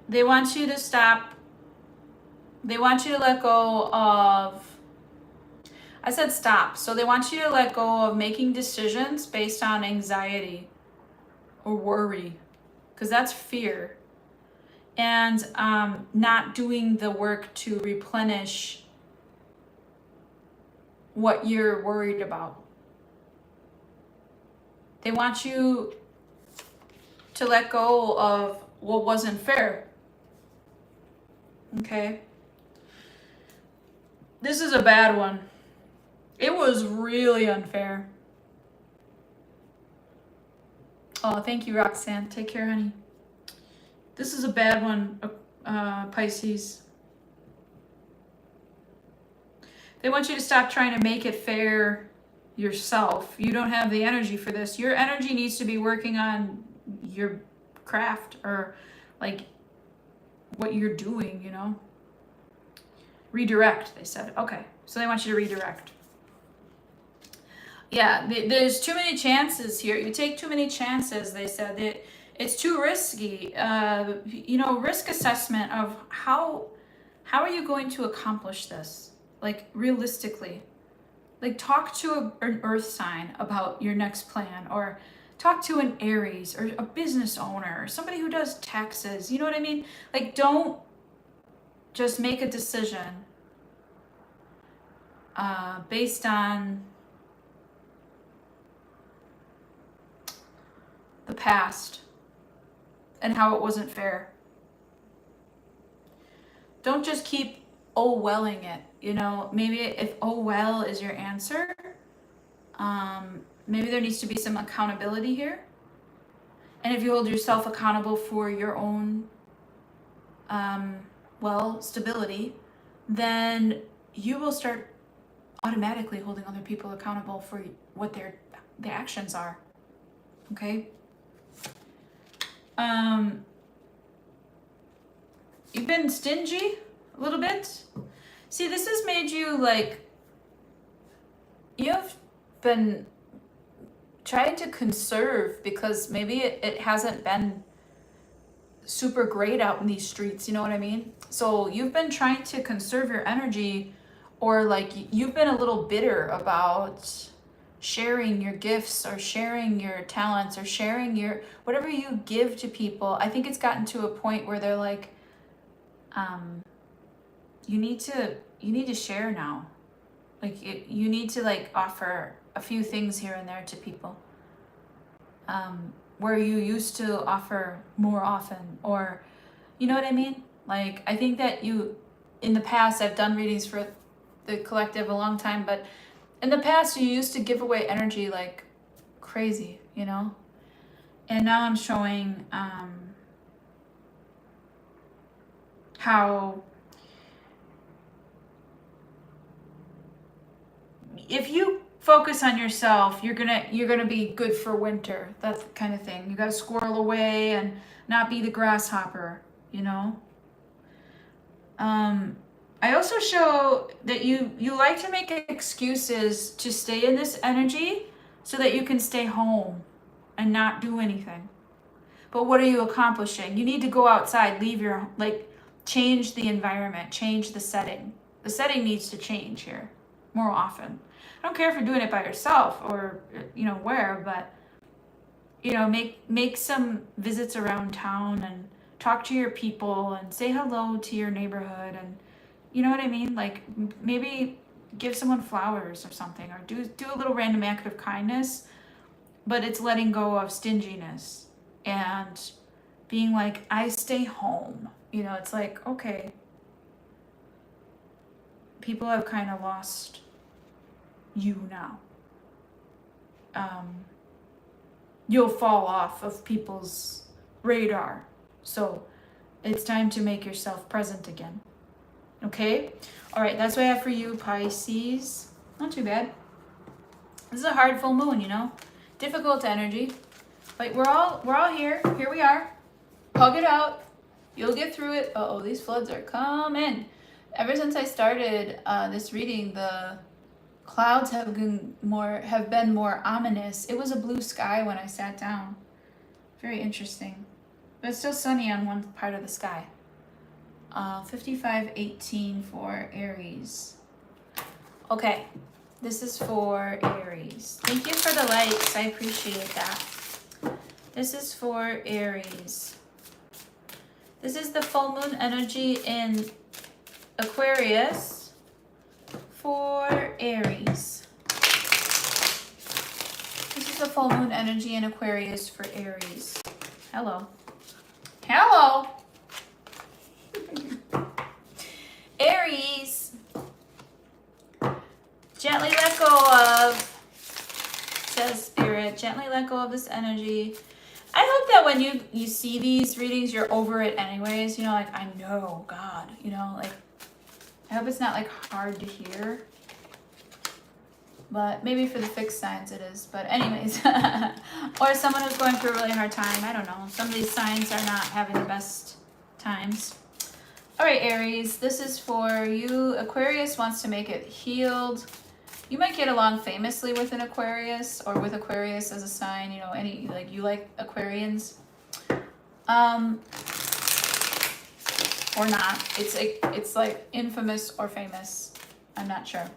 They want you to stop, they want you to let go of, I said stop. So they want you to let go of making decisions based on anxiety or worry, because that's fear. And not doing the work to replenish what you're worried about. They want you to let go of what wasn't fair. Okay? This is a bad one. It was really unfair. Oh, thank you, Roxanne. Take care, honey. This is a bad one, Pisces. They want you to stop trying to make it fair yourself. You don't have the energy for this. Your energy needs to be working on your craft, or like what you're doing, you know? Redirect, they said. Okay, so they want you to redirect. Yeah, there's too many chances here. You take too many chances, they said. It's too risky. You know, risk assessment of how are you going to accomplish this? Like, realistically. Like, talk to an earth sign about your next plan, or talk to an Aries, or a business owner, or somebody who does taxes. You know what I mean? Like, don't just make a decision based on the past and how it wasn't fair. Don't just keep oh-welling it, you know? Maybe if oh well is your answer, maybe there needs to be some accountability here. And if you hold yourself accountable for your own, stability, then you will start automatically holding other people accountable for what their actions are. Okay? You've been stingy a little bit. See, this has made you like, you've been trying to conserve because maybe it hasn't been super great out in these streets, you know what I mean? So you've been trying to conserve your energy, or like you've been a little bitter about sharing your gifts, or sharing your talents, or sharing your whatever you give to people. I think it's gotten to a point where they're like, you need to share now. Like you need to like offer a few things here and there to people, where you used to offer more often, or you know what I mean? Like, I think that in the past, I've done readings for the collective a long time, but in the past you used to give away energy like crazy, you know? And now I'm showing how if you focus on yourself, you're gonna be good for winter, that kind of thing. You gotta squirrel away and not be the grasshopper, you know? I also show that you like to make excuses to stay in this energy so that you can stay home and not do anything. But what are you accomplishing? You need to go outside, leave your, like, change the environment, change the setting. The setting needs to change here more often. I don't care if you're doing it by yourself or, you know, where, but, you know, make some visits around town and talk to your people and say hello to your neighborhood, and you know what I mean? Like, maybe give someone flowers or something, or do a little random act of kindness, but it's letting go of stinginess and being like, I stay home. You know, it's like, okay, people have kind of lost you now. You'll fall off of people's radar. So it's time to make yourself present again. Okay? All right, that's what I have for you, Pisces. Not too bad. This is a hard full moon, you know? Difficult energy. But we're all here. Here we are. Hug it out. You'll get through it. Uh-oh, these floods are coming. Ever since I started this reading, the clouds have been more ominous. It was a blue sky when I sat down. Very interesting. But it's still sunny on one part of the sky. 5518 for Aries. Okay, this is for Aries. Thank you for the likes. I appreciate that. This is for Aries. This is the full moon energy in Aquarius for Aries. This is the full moon energy in Aquarius for Aries. Hello. Hello. Aries. Gently let go of, says Spirit, gently let go of this energy. I hope that when you see these readings, you're over it anyways. You know, like, I know, God, you know, like, I hope it's not, like, hard to hear. But maybe for the fixed signs it is. But anyways, or someone who's going through a really hard time. I don't know. Some of these signs are not having the best times. All right, Aries, this is for you. Aquarius wants to make it healed. You might get along famously with an Aquarius, or with Aquarius as a sign, you know, any, like, you like Aquarians. Or not. It's like infamous or famous. I'm not sure.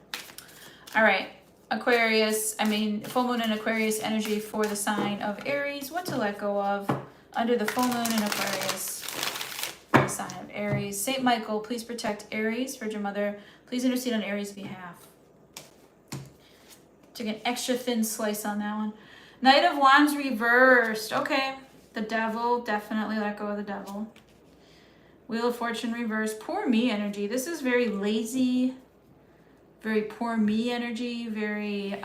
All right. Aquarius, full moon and Aquarius energy for the sign of Aries. What to let go of under the full moon in Aquarius for the sign of Aries. Saint Michael, please protect Aries. Virgin Mother, please intercede on Aries' behalf. Took an extra thin slice on that one. Knight of Wands reversed. Okay. The Devil, definitely let go of the Devil. Wheel of Fortune reversed. Poor me energy. This is very lazy, very poor me energy, very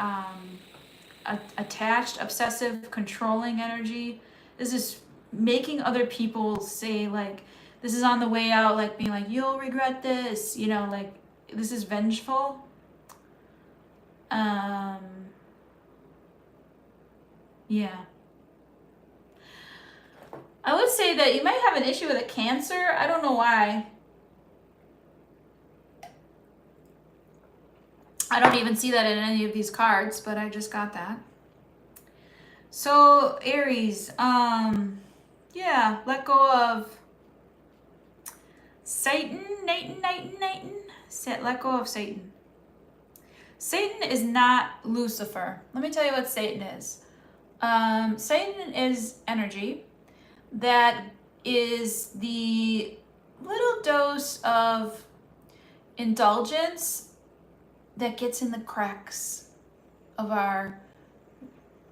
attached, obsessive, controlling energy. This is making other people say, like, this is on the way out, like, being like, you'll regret this, you know, like, this is vengeful. Yeah. I would say that you might have an issue with a Cancer. I don't know why. I don't even see that in any of these cards, but I just got that. So, Aries, yeah, let go of Satan, let go of Satan. Satan is not Lucifer. Let me tell you what Satan is. Satan is energy that is the little dose of indulgence that gets in the cracks of our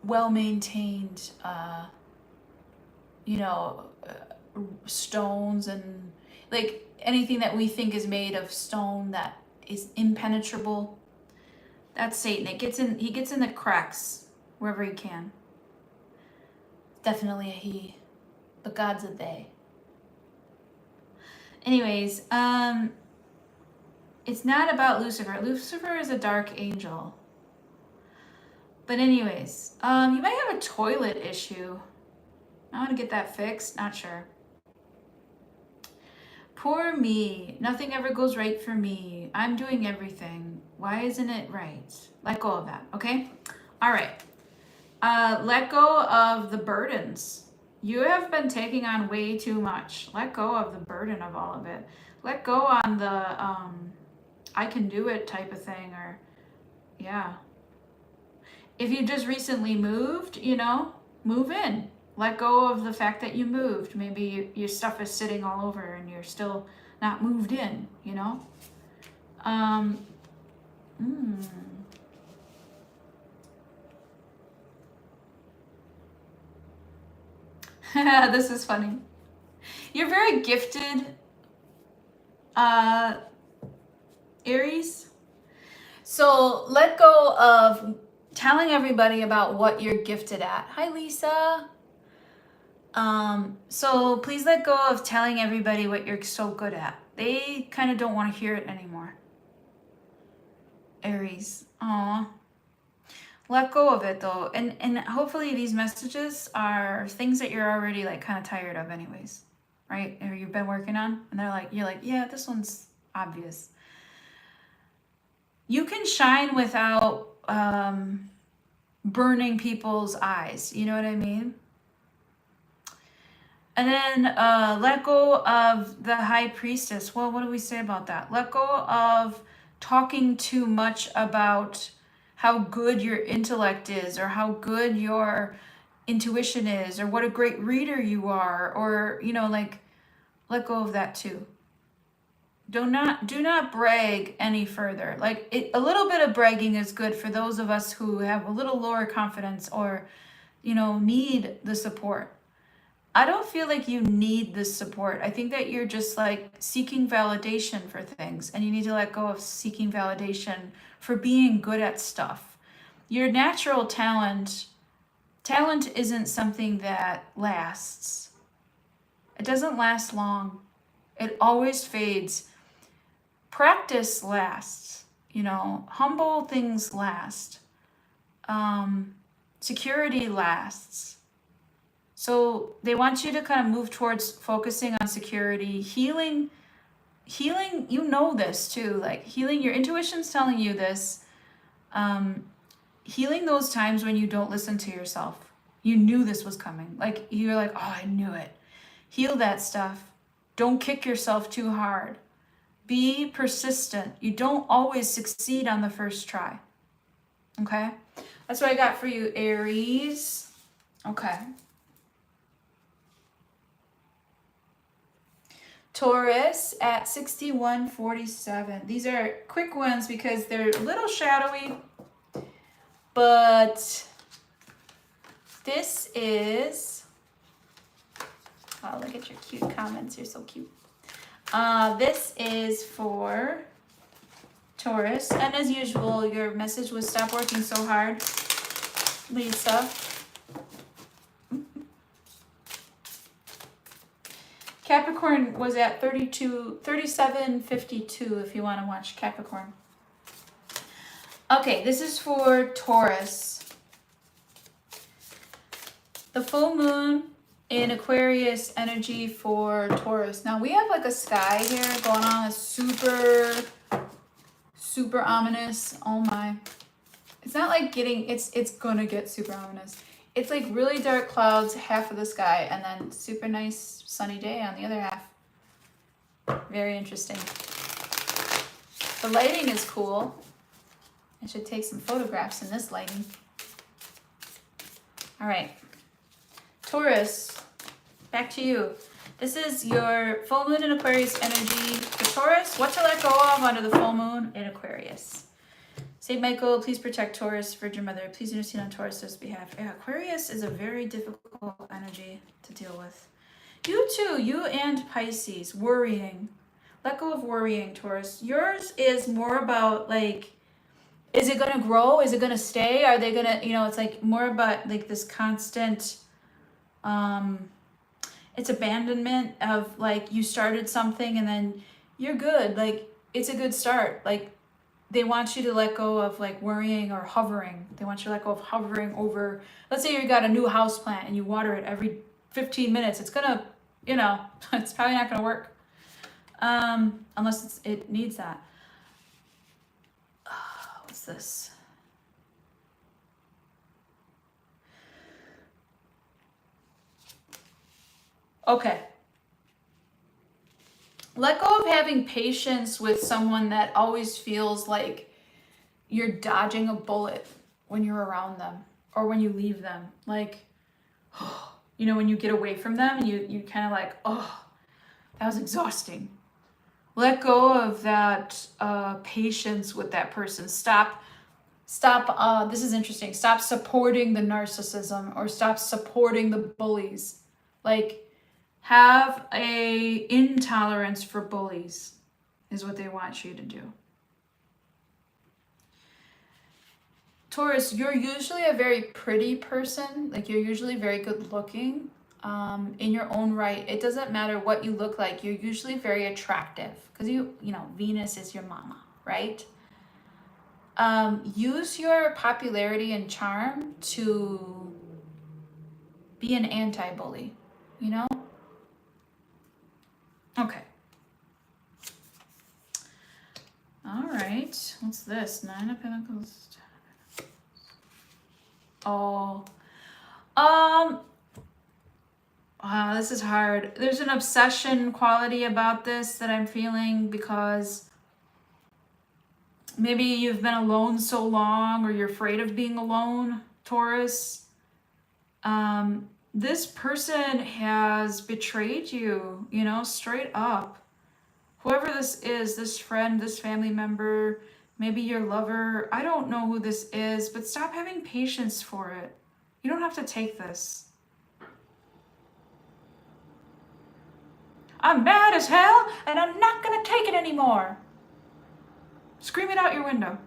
well-maintained, stones, and like anything that we think is made of stone that is impenetrable. That's Satan. He gets in the cracks wherever he can. Definitely a he, but God's a they. Anyways, it's not about Lucifer. Lucifer is a dark angel. But anyways, you might have a toilet issue. I want to get that fixed. Not sure. Poor me. Nothing ever goes right for me. I'm doing everything. Why isn't it right? Let go of that, okay? All right. Let go of the burdens. You have been taking on way too much. Let go of the burden of all of it. Let go on the I can do it type of thing, or yeah. If you just recently moved, move in. Let go of the fact that you moved. Maybe your stuff is sitting all over and you're still not moved in, This is funny. You're very gifted, Aries. So let go of telling everybody about what you're gifted at. Hi, Lisa. So please let go of telling everybody what you're so good at. They kind of don't want to hear it anymore. Aries. Aw. Let go of it though. And hopefully these messages are things that you're already like kind of tired of anyways, right? Or you've been working on, and you're like, yeah, this one's obvious. You can shine without burning people's eyes. You know what I mean? And then let go of the high priestess. Well, what do we say about that? Let go of talking too much about how good your intellect is, or how good your intuition is, or what a great reader you are, or, you know, like, let go of that too. Do not brag any further. Like, a little bit of bragging is good for those of us who have a little lower confidence, or, you know, need the support. I don't feel like you need this support. I think that you're just like seeking validation for things, and you need to let go of seeking validation for being good at stuff. Your natural talent isn't something that lasts. It doesn't last long. It always fades. Practice lasts, you know, humble things last. Security lasts. So they want you to kind of move towards focusing on security, healing, you know this too, like healing, your intuition's telling you this. Healing those times when you don't listen to yourself. You knew this was coming. Like, you're like, oh, I knew it. Heal that stuff. Don't kick yourself too hard. Be persistent. You don't always succeed on the first try. Okay? That's what I got for you, Aries. Okay. Taurus at 6147. These are quick ones because they're a little shadowy, but this is, oh, look at your cute comments. You're so cute. This is for Taurus, and as usual, your message was stop working so hard, Lisa. Capricorn was at 3752 if you want to watch Capricorn. Okay, this is for Taurus. The full moon in Aquarius energy for Taurus. Now we have like a sky here going on. It's super ominous. Oh my. It's not like it's gonna get super ominous. It's like really dark clouds, half of the sky, and then super nice sunny day on the other half. Very interesting. The lighting is cool. I should take some photographs in this lighting. All right. Taurus, back to you. This is your full moon in Aquarius energy for Taurus. What to let go of under the full moon in Aquarius. Saint Michael, please protect Taurus, Virgin Mother. Please intercede on Taurus's behalf. Yeah, Aquarius is a very difficult energy to deal with. You too, you and Pisces, worrying. Let go of worrying, Taurus. Yours is more about like, is it going to grow? Is it going to stay? Are they going to, you know, it's like more about like this constant, it's abandonment of like you started something and then you're good. Like, it's a good start. Like, they want you to let go of like worrying or hovering. They want you to let go of hovering over, let's say you got a new house plant and you water it every 15 minutes. It's gonna, you know, it's probably not gonna work. Unless it needs that. What's this? Okay. Let go of having patience with someone that always feels like you're dodging a bullet when you're around them or when you leave them. Like, you know, when you get away from them and you kind of like, oh, that was exhausting. Let go of that patience with that person. Stop, this is interesting. Stop supporting the narcissism or stop supporting the bullies. Like, have a intolerance for bullies is what they want you to do. Taurus, you're usually a very pretty person. Like, you're usually very good looking in your own right. It doesn't matter what you look like. You're usually very attractive because you know, Venus is your mama, right? use your popularity and charm to be an anti-bully, you know? Okay. All right. What's this? 9 of Pentacles. Oh. Wow, this is hard. There's an obsession quality about this that I'm feeling because maybe you've been alone so long or you're afraid of being alone, Taurus. This person has betrayed you, you know, straight up. Whoever this is, this friend, this family member, maybe your lover, I don't know who this is, but stop having patience for it. You don't have to take this. I'm mad as hell and I'm not gonna take it anymore. Scream it out your window.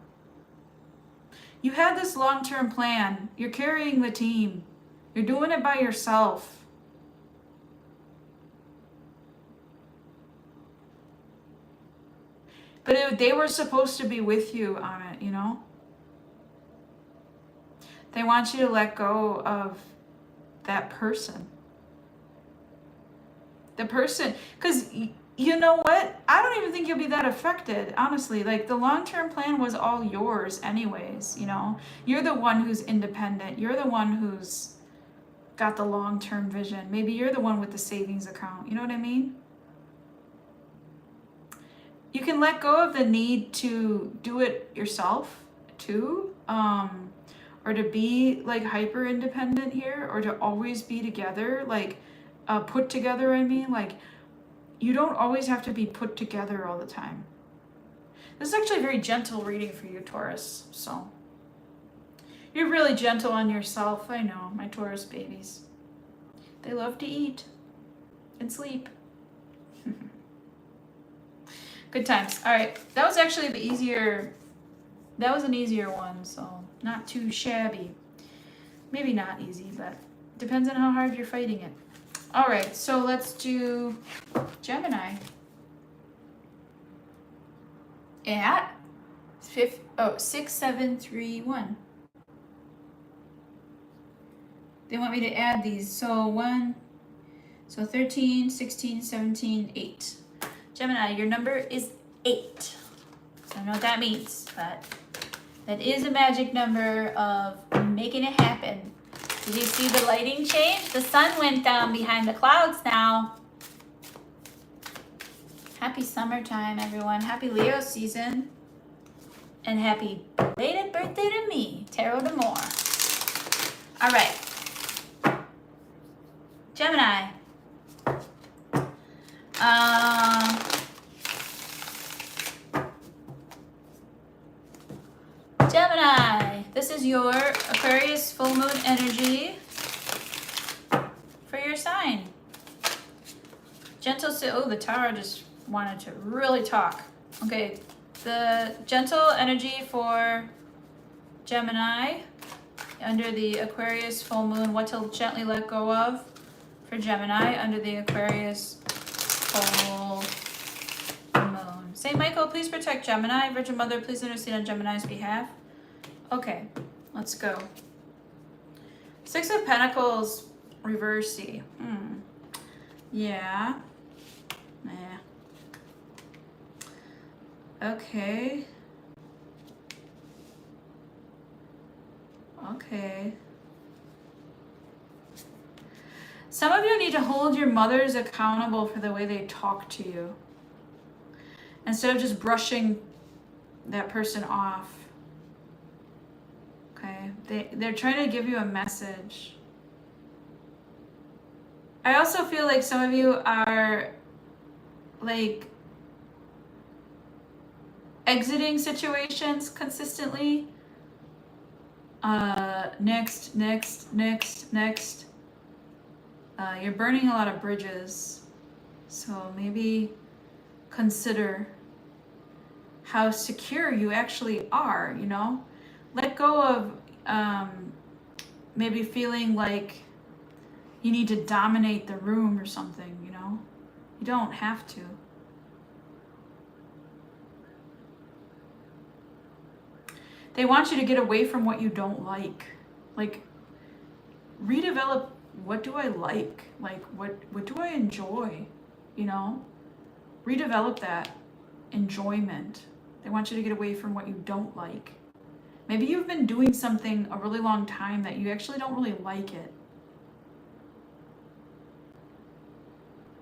You had this long-term plan. You're carrying the team. You're doing it by yourself. But they were supposed to be with you on it, you know? They want you to let go of that person. The person, because you know what? I don't even think you'll be that affected, honestly. Like, the long-term plan was all yours anyways, you know? You're the one who's independent. You're the one who's got the long-term vision. Maybe you're the one with the savings account. You know what I mean? You can let go of the need to do it yourself too, or to be like hyper independent here, or to always be together, like put together. I mean, like, you don't always have to be put together all the time. This is actually a very gentle reading for you, Taurus. So you're really gentle on yourself. I know, my Taurus babies. They love to eat and sleep. Good times. All right, that was actually the easier, that was an easier one, so not too shabby. Maybe not easy, but depends on how hard you're fighting it. All right, so let's do Gemini. At 6731. They want me to add these. So 13, 16, 17, 8. Gemini, your number is 8. I don't know what that means, but that is a magic number of making it happen. Did you see the lighting change? The sun went down behind the clouds now. Happy summertime, everyone. Happy Leo season. And happy belated birthday to me, Tarot d'Amour. All right. Gemini. Gemini, this is your Aquarius full moon energy for your sign. Gentle, oh, the tower just wanted to really talk. Okay, the gentle energy for Gemini under the Aquarius full moon. What to gently let go of for Gemini under the Aquarius full moon. Saint Michael, please protect Gemini. Virgin Mother, please intercede on Gemini's behalf. Okay, let's go. 6 of Pentacles, reversey. Yeah. Yeah. Okay. Okay. Some of you need to hold your mothers accountable for the way they talk to you, instead of just brushing that person off. Okay, they're trying to give you a message. I also feel like some of you are like exiting situations consistently. Next. You're burning a lot of bridges, so maybe consider how secure you actually are, you know? Let go of maybe feeling like you need to dominate the room or something, you know? You don't have to. They want you to get away from what you don't like. Like, redevelop, what do I like? Like, what do I enjoy? You know? Redevelop that enjoyment. They want you to get away from what you don't like. Maybe you've been doing something a really long time that you actually don't really like it.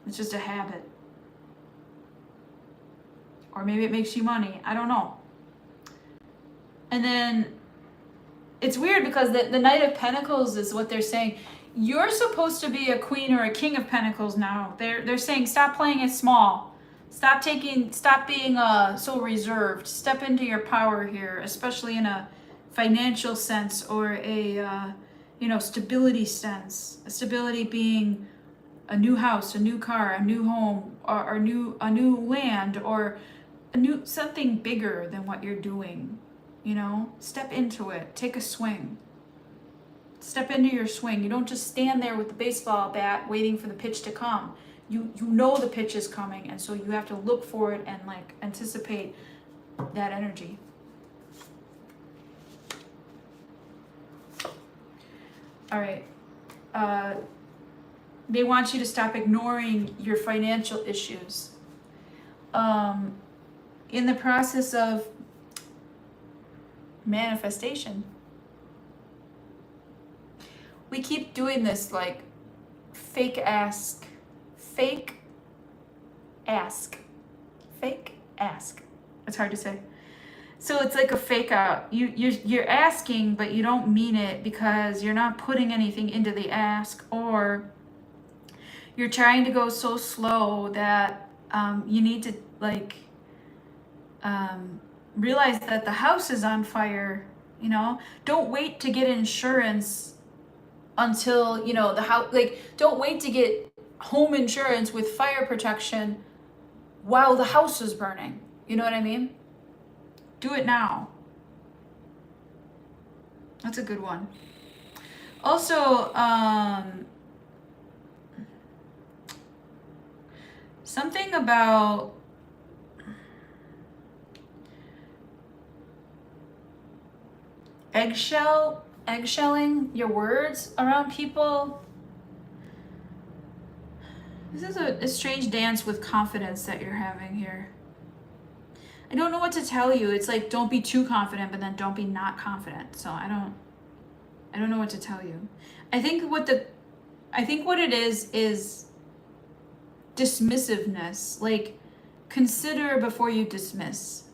It's just a habit. Or maybe it makes you money. I don't know. And then it's weird because the Knight of Pentacles is what they're saying. You're supposed to be a queen or a king of pentacles now. They're saying stop playing it small. Stop being so reserved. Step into your power here, especially in a financial sense or a stability sense. A stability being a new house, a new car, a new home, or a new land, or something bigger than what you're doing. You know, step into it. Take a swing. Step into your swing. You don't just stand there with the baseball bat waiting for the pitch to come. You know the pitch is coming, and so you have to look for it and like anticipate that energy. All right. They want you to stop ignoring your financial issues. In the process of manifestation, we keep doing this like fake ask. It's hard to say. So it's like a fake out. You're asking, but you don't mean it because you're not putting anything into the ask, or you're trying to go so slow that you need to like realize that the house is on fire. You know, don't wait to get insurance until the house. Like, don't wait to get home insurance with fire protection while the house is burning. You know what I mean? Do it now. That's a good one. Also, something about eggshelling your words around people. This is a strange dance with confidence that you're having here. I don't know what to tell you. It's like, don't be too confident, but then don't be not confident. So I don't know what to tell you. I think what it is dismissiveness. Like, consider before you dismiss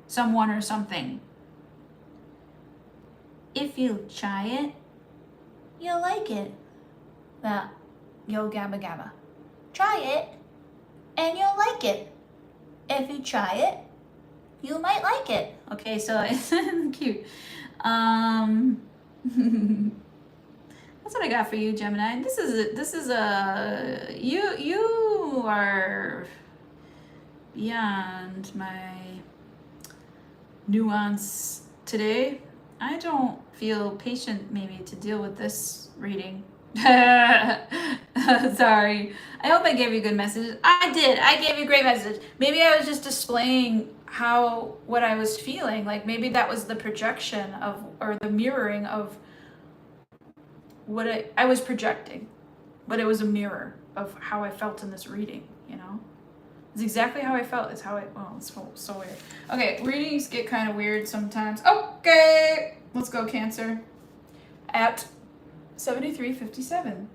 someone or something. If you try it, you'll like it. That yo gabba gabba. Try it and you'll like it. If you try it, you might like it. Okay, so it's cute. That's what I got for you, Gemini. This is a you are beyond my nuance today. I don't feel patient maybe to deal with this reading. Sorry. I hope I gave you a good message. I did. I gave you a great message. Maybe I was just displaying what I was feeling. Like maybe that was the projection of, or the mirroring of what I was projecting. But it was a mirror of how I felt in this reading, you know? It's exactly how I felt. It's so weird. Okay, readings get kind of weird sometimes. Okay, let's go, Cancer. At 73:57.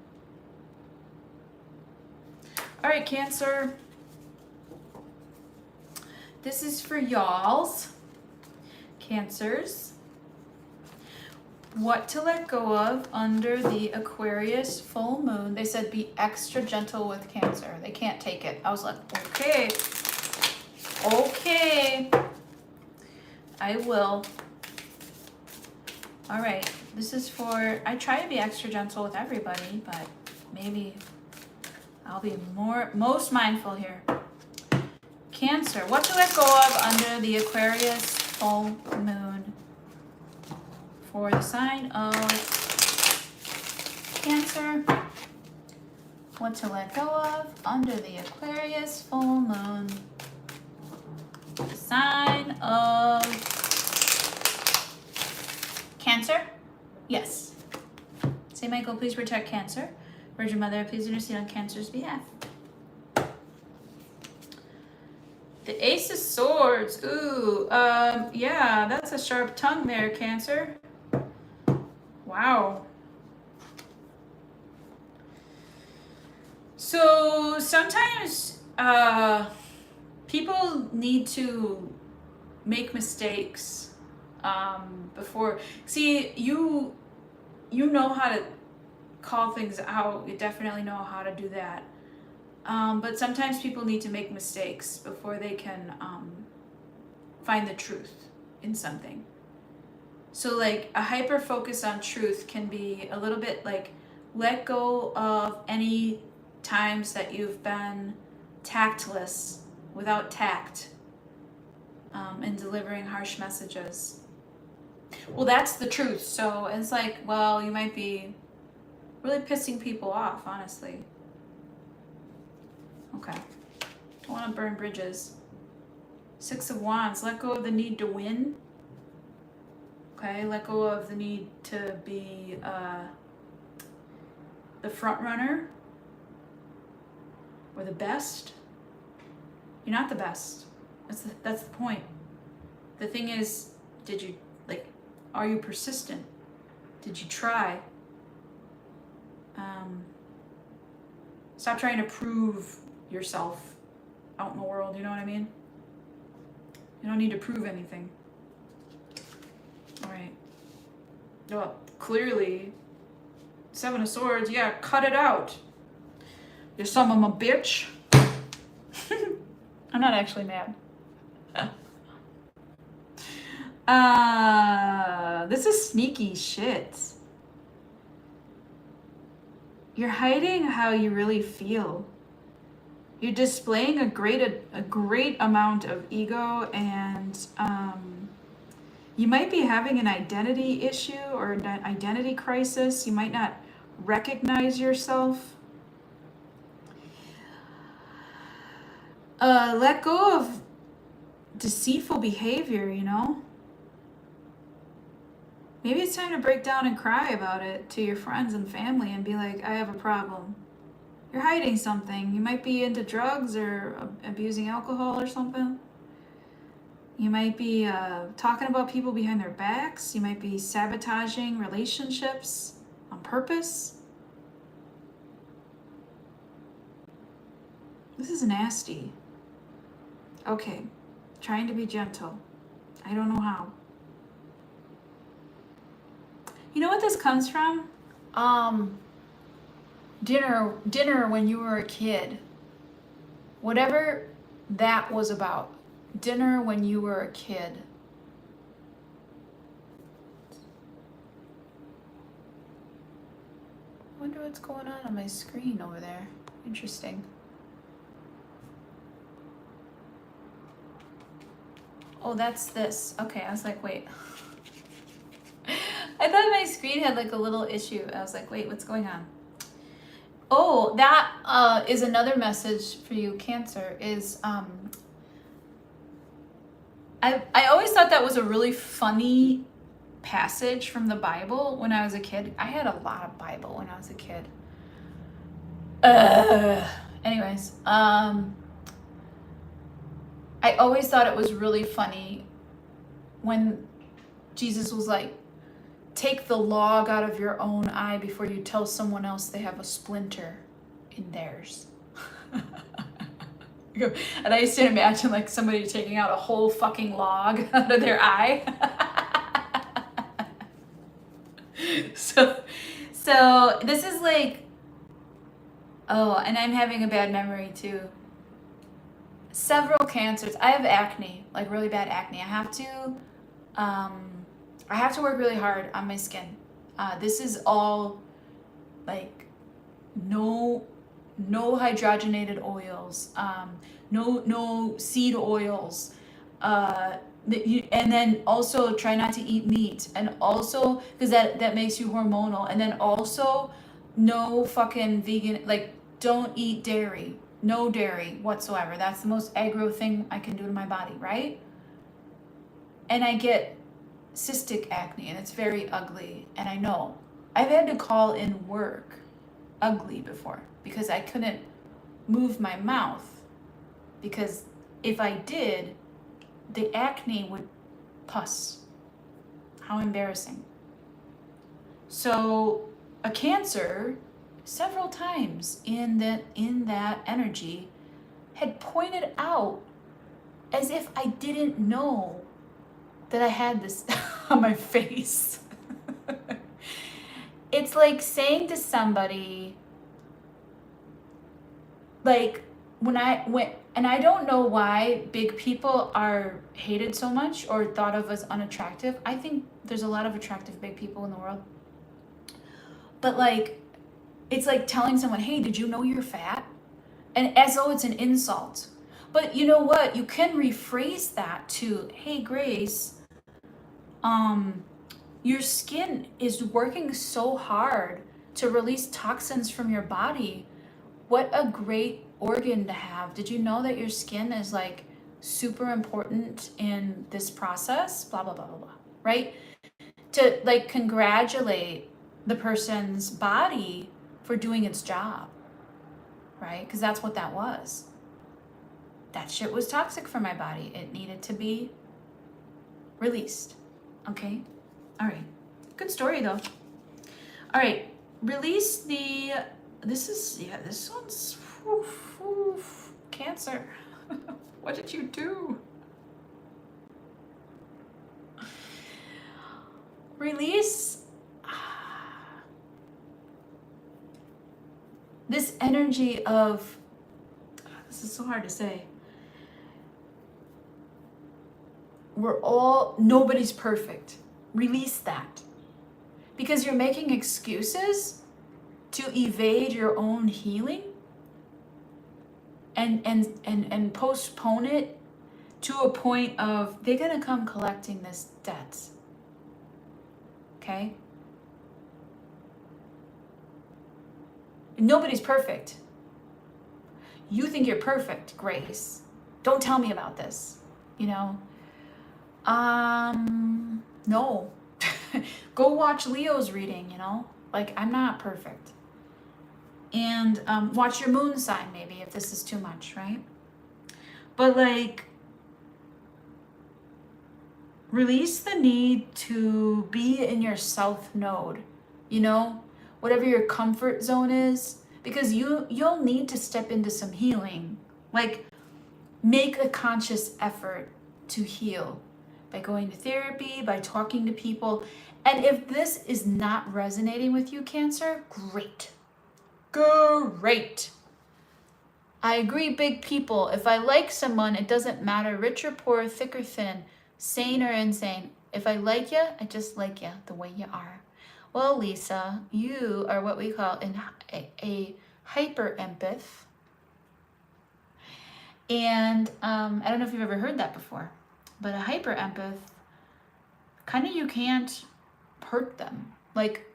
All right, Cancer. This is for y'alls. Cancers. What to let go of under the Aquarius full moon. They said be extra gentle with Cancer. They can't take it. I was like, okay. Okay. I will. All right. This is for, I try to be extra gentle with everybody, but maybe I'll be most mindful here. Cancer. What to let go of under the Aquarius full moon. For the sign of Cancer, what to let go of under the Aquarius full moon. The sign of Cancer? Yes. Saint Michael, please protect Cancer. Virgin Mother, please intercede on Cancer's behalf. The Ace of Swords. Ooh, yeah, that's a sharp tongue there, Cancer. Wow. So sometimes people need to make mistakes before. See, you know how to call things out. You definitely know how to do that. But sometimes people need to make mistakes before they can find the truth in something. So like a hyper focus on truth can be a little bit like let go of any times that you've been tactless, without tact, in delivering harsh messages. Well, that's the truth. So it's like, well, you might be really pissing people off, honestly. Okay. I want to burn bridges. Six of Wands. Let go of the need to win. Okay. Let go of the need to be the front runner or the best. You're not the best. That's the point. The thing is, are you persistent? Did you try? Stop trying to prove yourself out in the world, you know what I mean? You don't need to prove anything. All right. Well, clearly, Seven of Swords, yeah, cut it out. You son of a bitch. I'm not actually mad. This is sneaky shit. You're hiding how you really feel. You're displaying a great amount of ego, and you might be having an identity issue or an identity crisis. You might not recognize yourself. Let go of deceitful behavior, you know? Maybe it's time to break down and cry about it to your friends and family and be like, I have a problem. You're hiding something. You might be into drugs or abusing alcohol or something. You might be talking about people behind their backs. You might be sabotaging relationships on purpose. This is nasty. Okay, trying to be gentle. I don't know how. You know what this comes from? Dinner when you were a kid. Whatever that was about. Dinner when you were a kid. I wonder what's going on my screen over there. Interesting. Oh, that's this. Okay, I was like, wait. I thought my screen had like a little issue. I was like, wait, what's going on? Oh, that is another message for you, Cancer, is I always thought that was a really funny passage from the Bible when I was a kid. I had a lot of Bible when I was a kid. Anyways, I always thought it was really funny when Jesus was like, take the log out of your own eye before you tell someone else they have a splinter in theirs. And I used to imagine like somebody taking out a whole fucking log out of their eye. So this is like, oh, and I'm having a bad memory too. Several cancers. I have acne, like really bad acne. I have to work really hard on my skin. This is all like no hydrogenated oils, no seed oils, and then also try not to eat meat, and also because that makes you hormonal, and then also no fucking vegan, like don't eat dairy, no dairy whatsoever. That's the most aggro thing I can do to my body, right? and I get cystic acne, and it's very ugly. And I know I've had to call in work ugly before because I couldn't move my mouth, because if I did, the acne would pus. How embarrassing. So a Cancer, several times in that energy, had pointed out, as if I didn't know that I had this on my face. It's like saying to somebody, like, when I went, and I don't know why big people are hated so much or thought of as unattractive. I think there's a lot of attractive big people in the world. But like, it's like telling someone, hey, did you know you're fat? And as though it's an insult. But you know what? You can rephrase that to, hey, Grace, your skin is working so hard to release toxins from your body. What a great organ to have. Did you know that your skin is like super important in this process? Blah, blah, blah, blah, blah, right? To like congratulate the person's body for doing its job, right? Because that's what that was. That shit was toxic for my body. It needed to be released. Okay? All right. Good story though. All right. Release the, this one's Cancer. What did you do? Release this energy of, this is so hard to say. Nobody's perfect. Release that. Because you're making excuses to evade your own healing and postpone it to a point of, they're gonna come collecting this debt. Okay? Nobody's perfect. You think you're perfect, Grace. Don't tell me about this. You know? No. Go watch Leo's reading, you know? Like, I'm not perfect. And watch your moon sign, maybe, if this is too much, right? But, like, release the need to be in your south node, you know? Whatever your comfort zone is. Because you'll need to step into some healing. Like, make a conscious effort to heal. By going to therapy, by talking to people. And if this is not resonating with you, Cancer, great. Great. I agree, big people. If I like someone, it doesn't matter, rich or poor, thick or thin, sane or insane. If I like you, I just like you the way you are. Well, Lisa, you are what we call a hyper empath. And I don't know if you've ever heard that before. But a hyper empath, kind of, you can't hurt them. Like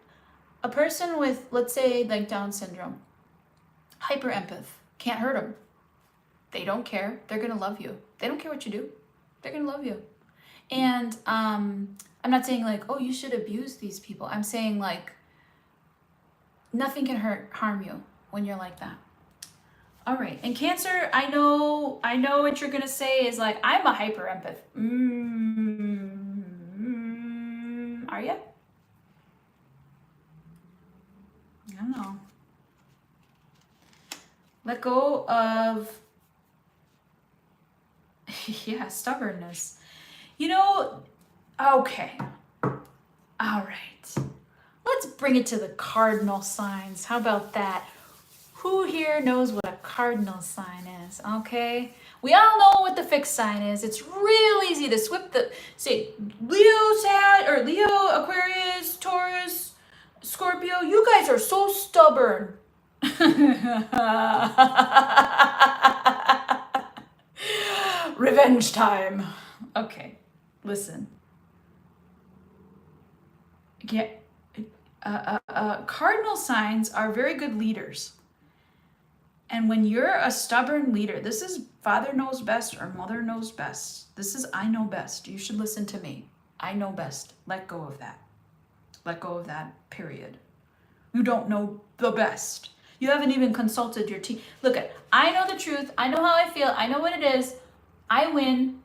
a person with, let's say, like Down syndrome, hyper empath, can't hurt them. They don't care. They're going to love you. They don't care what you do. They're going to love you. And I'm not saying like, oh, you should abuse these people. I'm saying like, nothing can harm you when you're like that. All right, and Cancer, I know what you're gonna say is like, I'm a hyper empath. Are you? I don't know. Let go of, yeah, stubbornness. You know, okay. All right. Let's bring it to the cardinal signs. How about that? Who here knows what a cardinal sign is? Okay. We all know what the fixed sign is. It's real easy to say Leo, Aquarius, Taurus, Scorpio. You guys are so stubborn. Revenge time. Okay, listen. Yeah, cardinal signs are very good leaders. And when you're a stubborn leader, this is father knows best or mother knows best. This is I know best. You should listen to me. I know best. Let go of that. Let go of that, period. You don't know the best. You haven't even consulted your team. Look, I know the truth. I know how I feel. I know what it is. I win.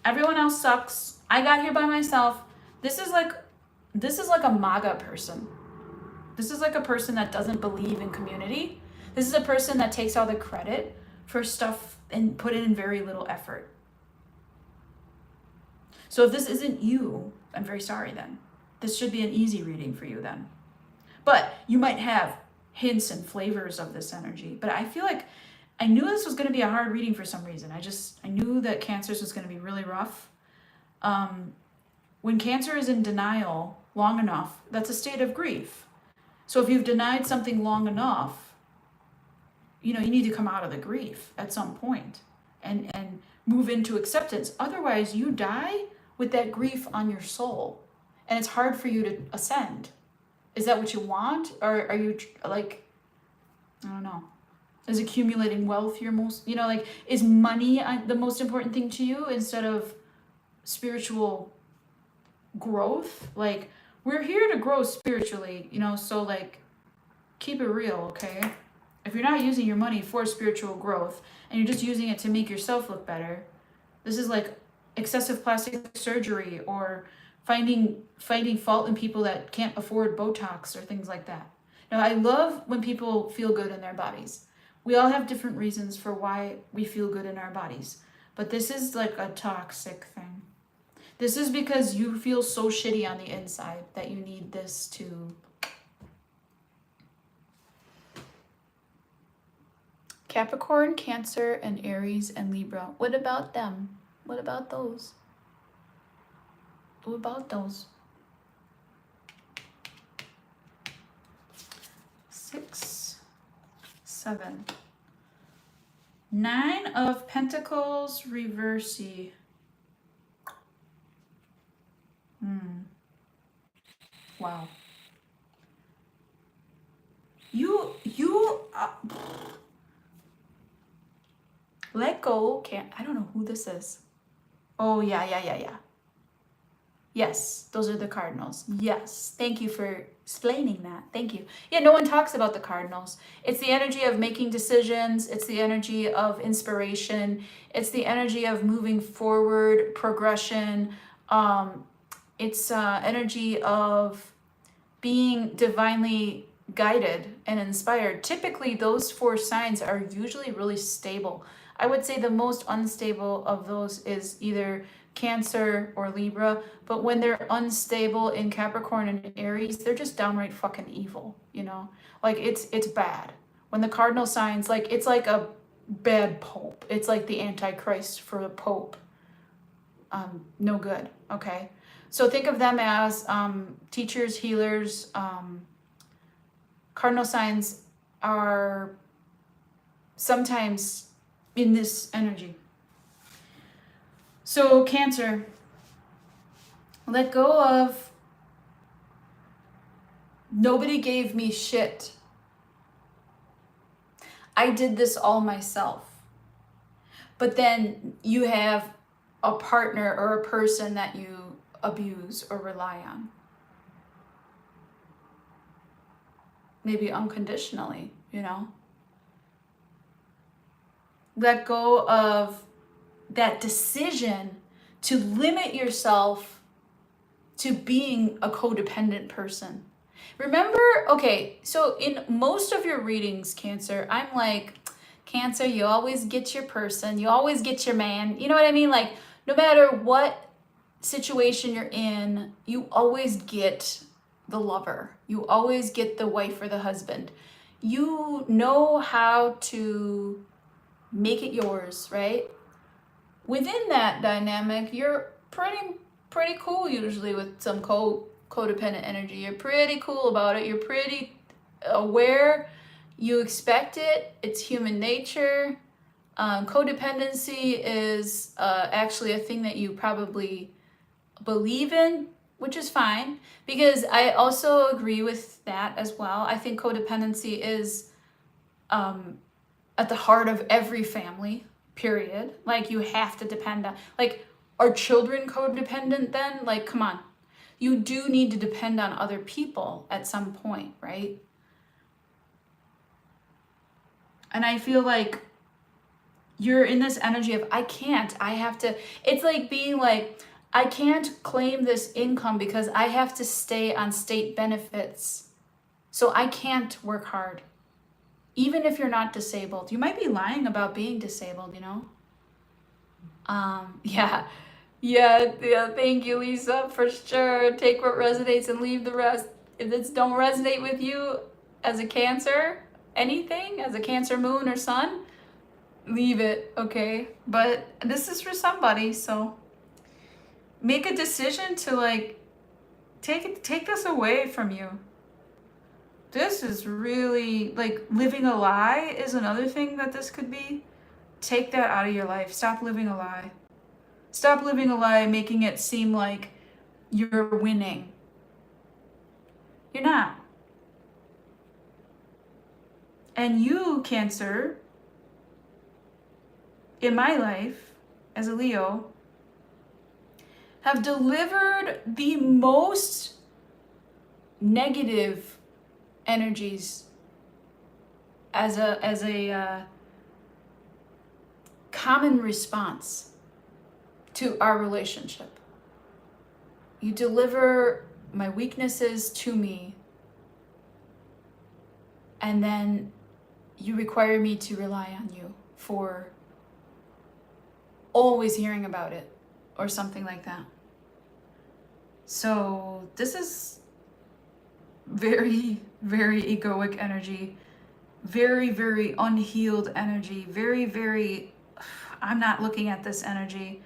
Everyone else sucks. I got here by myself. This is like a MAGA person. This is like a person that doesn't believe in community. This is a person that takes all the credit for stuff and put in very little effort. So if this isn't you, I'm very sorry then. This should be an easy reading for you then. But you might have hints and flavors of this energy. But I feel like I knew this was going to be a hard reading for some reason. I knew that Cancer's was going to be really rough. When Cancer is in denial long enough, that's a state of grief. So if you've denied something long enough, you need to come out of the grief at some point and move into acceptance. Otherwise, you die with that grief on your soul. And it's hard for you to ascend. Is that what you want? Or are you like, I don't know. Is accumulating wealth your most, is money the most important thing to you instead of spiritual growth? Like, we're here to grow spiritually, so like, keep it real, okay? If you're not using your money for spiritual growth and you're just using it to make yourself look better, this is like excessive plastic surgery or finding fault in people that can't afford Botox or things like that. Now, I love when people feel good in their bodies. We all have different reasons for why we feel good in our bodies, but this is like a toxic thing. This is because you feel so shitty on the inside that you need this to... Capricorn, Cancer, and Aries, and Libra. What about them? What about those? What about those? 6, 7. 9 of Pentacles, reversey. Wow. Let go. I don't know who this is. Oh, yeah. Yes, those are the cardinals. Yes, thank you for explaining that. Thank you. Yeah, no one talks about the cardinals. It's the energy of making decisions. It's the energy of inspiration. It's the energy of moving forward, progression. It's energy of being divinely guided and inspired. Typically, those 4 signs are usually really stable. I would say the most unstable of those is either Cancer or Libra, but when they're unstable in Capricorn and Aries, they're just downright fucking evil, Like it's bad. When the cardinal signs, like it's like a bad pope. It's like the Antichrist for a pope. No good, okay? So think of them as teachers, healers. Cardinal signs are sometimes in this energy. So Cancer, let go of nobody gave me shit. I did this all myself. But then you have a partner or a person that you abuse or rely on. Maybe unconditionally, Let go of that decision to limit yourself to being a codependent person. Remember, okay, so in most of your readings, Cancer, I'm like, Cancer, you always get your person, you always get your man. You know what I mean? Like, no matter what situation you're in, you always get the lover. You always get the wife or the husband. You know how to make it yours, right? Within that dynamic, you're pretty cool usually with some codependent energy. You're pretty cool about it. You're pretty aware. You expect it. It's human nature. Codependency is actually a thing that you probably believe in, which is fine, because I also agree with that as well. I think codependency is a at the heart of every family, period. Like, you have to depend on, like, are children codependent then? Like, come on. You do need to depend on other people at some point, right? And I feel like you're in this energy of, I can't, I have to, it's like being like, I can't claim this income because I have to stay on state benefits. So I can't work hard. Even if you're not disabled. You might be lying about being disabled, you know? Yeah. Yeah, thank you, Lisa, for sure. Take what resonates and leave the rest. If this don't resonate with you as a Cancer, anything, as a Cancer moon or sun, leave it, okay? But this is for somebody, so make a decision to like take this away from you. This is really like living a lie is another thing that this could be. Take that out of your life. Stop living a lie. Stop living a lie, making it seem like you're winning. You're not. And you, Cancer, in my life as a Leo, have delivered the most negative energies as a common response to our relationship. You deliver my weaknesses to me, and then you require me to rely on you for always hearing about it or something like that. So this is very, very egoic energy, very, very unhealed energy, very, very, I'm not looking at this energy.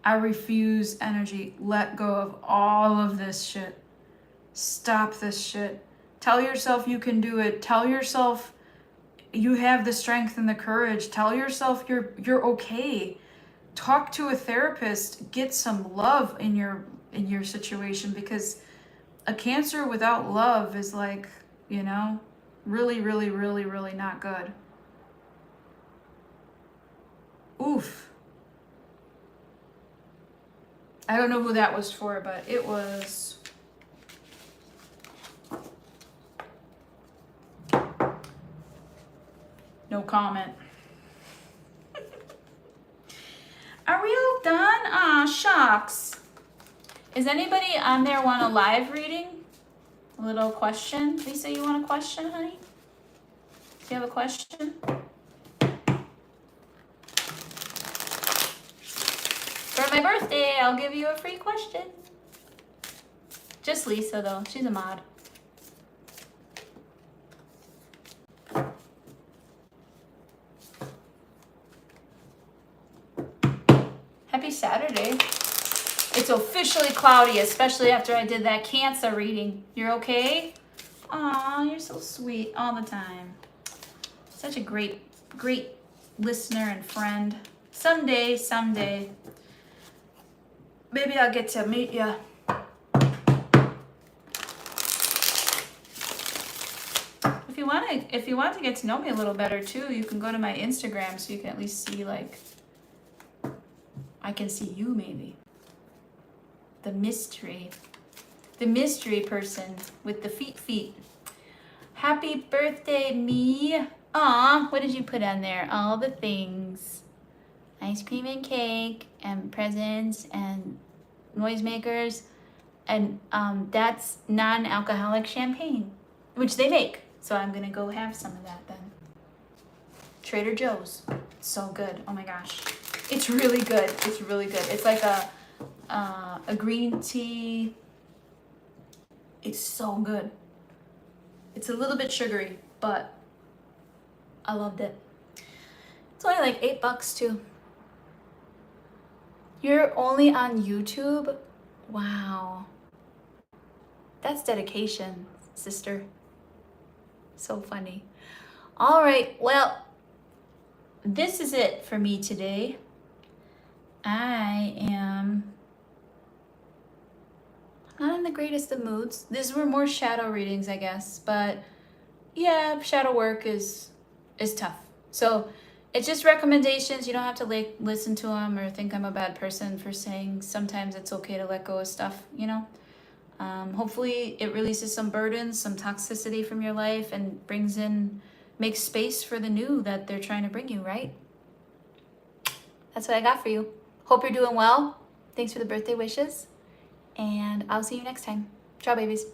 I refuse energy. Let go of all of this shit. Stop this shit. Tell yourself you can do it. Tell yourself you have the strength and the courage. Tell yourself you're okay. Talk to a therapist. Get some love in your situation, because a Cancer without love is like, you know, really, really, really, really not good. Oof. I don't know who that was for, but it was... No comment. Are we all done? Ah, shucks. Is anybody on there want a live reading? A little question? Lisa, you want a question, honey? Do you have a question? For my birthday, I'll give you a free question. Just Lisa, though. She's a mod. Happy Saturday. It's officially cloudy, especially after I did that Cancer reading. You're okay? Aw, you're so sweet all the time. Such a great, great listener and friend. Someday, maybe I'll get to meet you. If you want to get to know me a little better too, you can go to my Instagram so you can at least see, like, I can see you maybe. The mystery person with the feet. Happy birthday, me. Aw, what did you put on there? All the things. Ice cream and cake and presents and noisemakers. And that's non-alcoholic champagne, which they make. So I'm gonna go have some of that then. Trader Joe's. It's so good. Oh my gosh. It's really good. It's really good. It's like a green tea. It's so good. It's a little bit sugary, but I loved it. It's only like $8 too. You're only on YouTube? Wow. That's dedication, sister. So funny. All right, well, this is it for me today. I am not in the greatest of moods. These were more shadow readings, I guess, but yeah, shadow work is tough. So It's just recommendations. You don't have to like listen to them or think I'm a bad person for saying sometimes it's okay to let go of stuff, you know? Hopefully it releases some burdens, some toxicity from your life, and makes space for the new that they're trying to bring you, right? That's what I got for you. Hope you're doing well. Thanks for the birthday wishes. And I'll see you next time. Ciao, babies.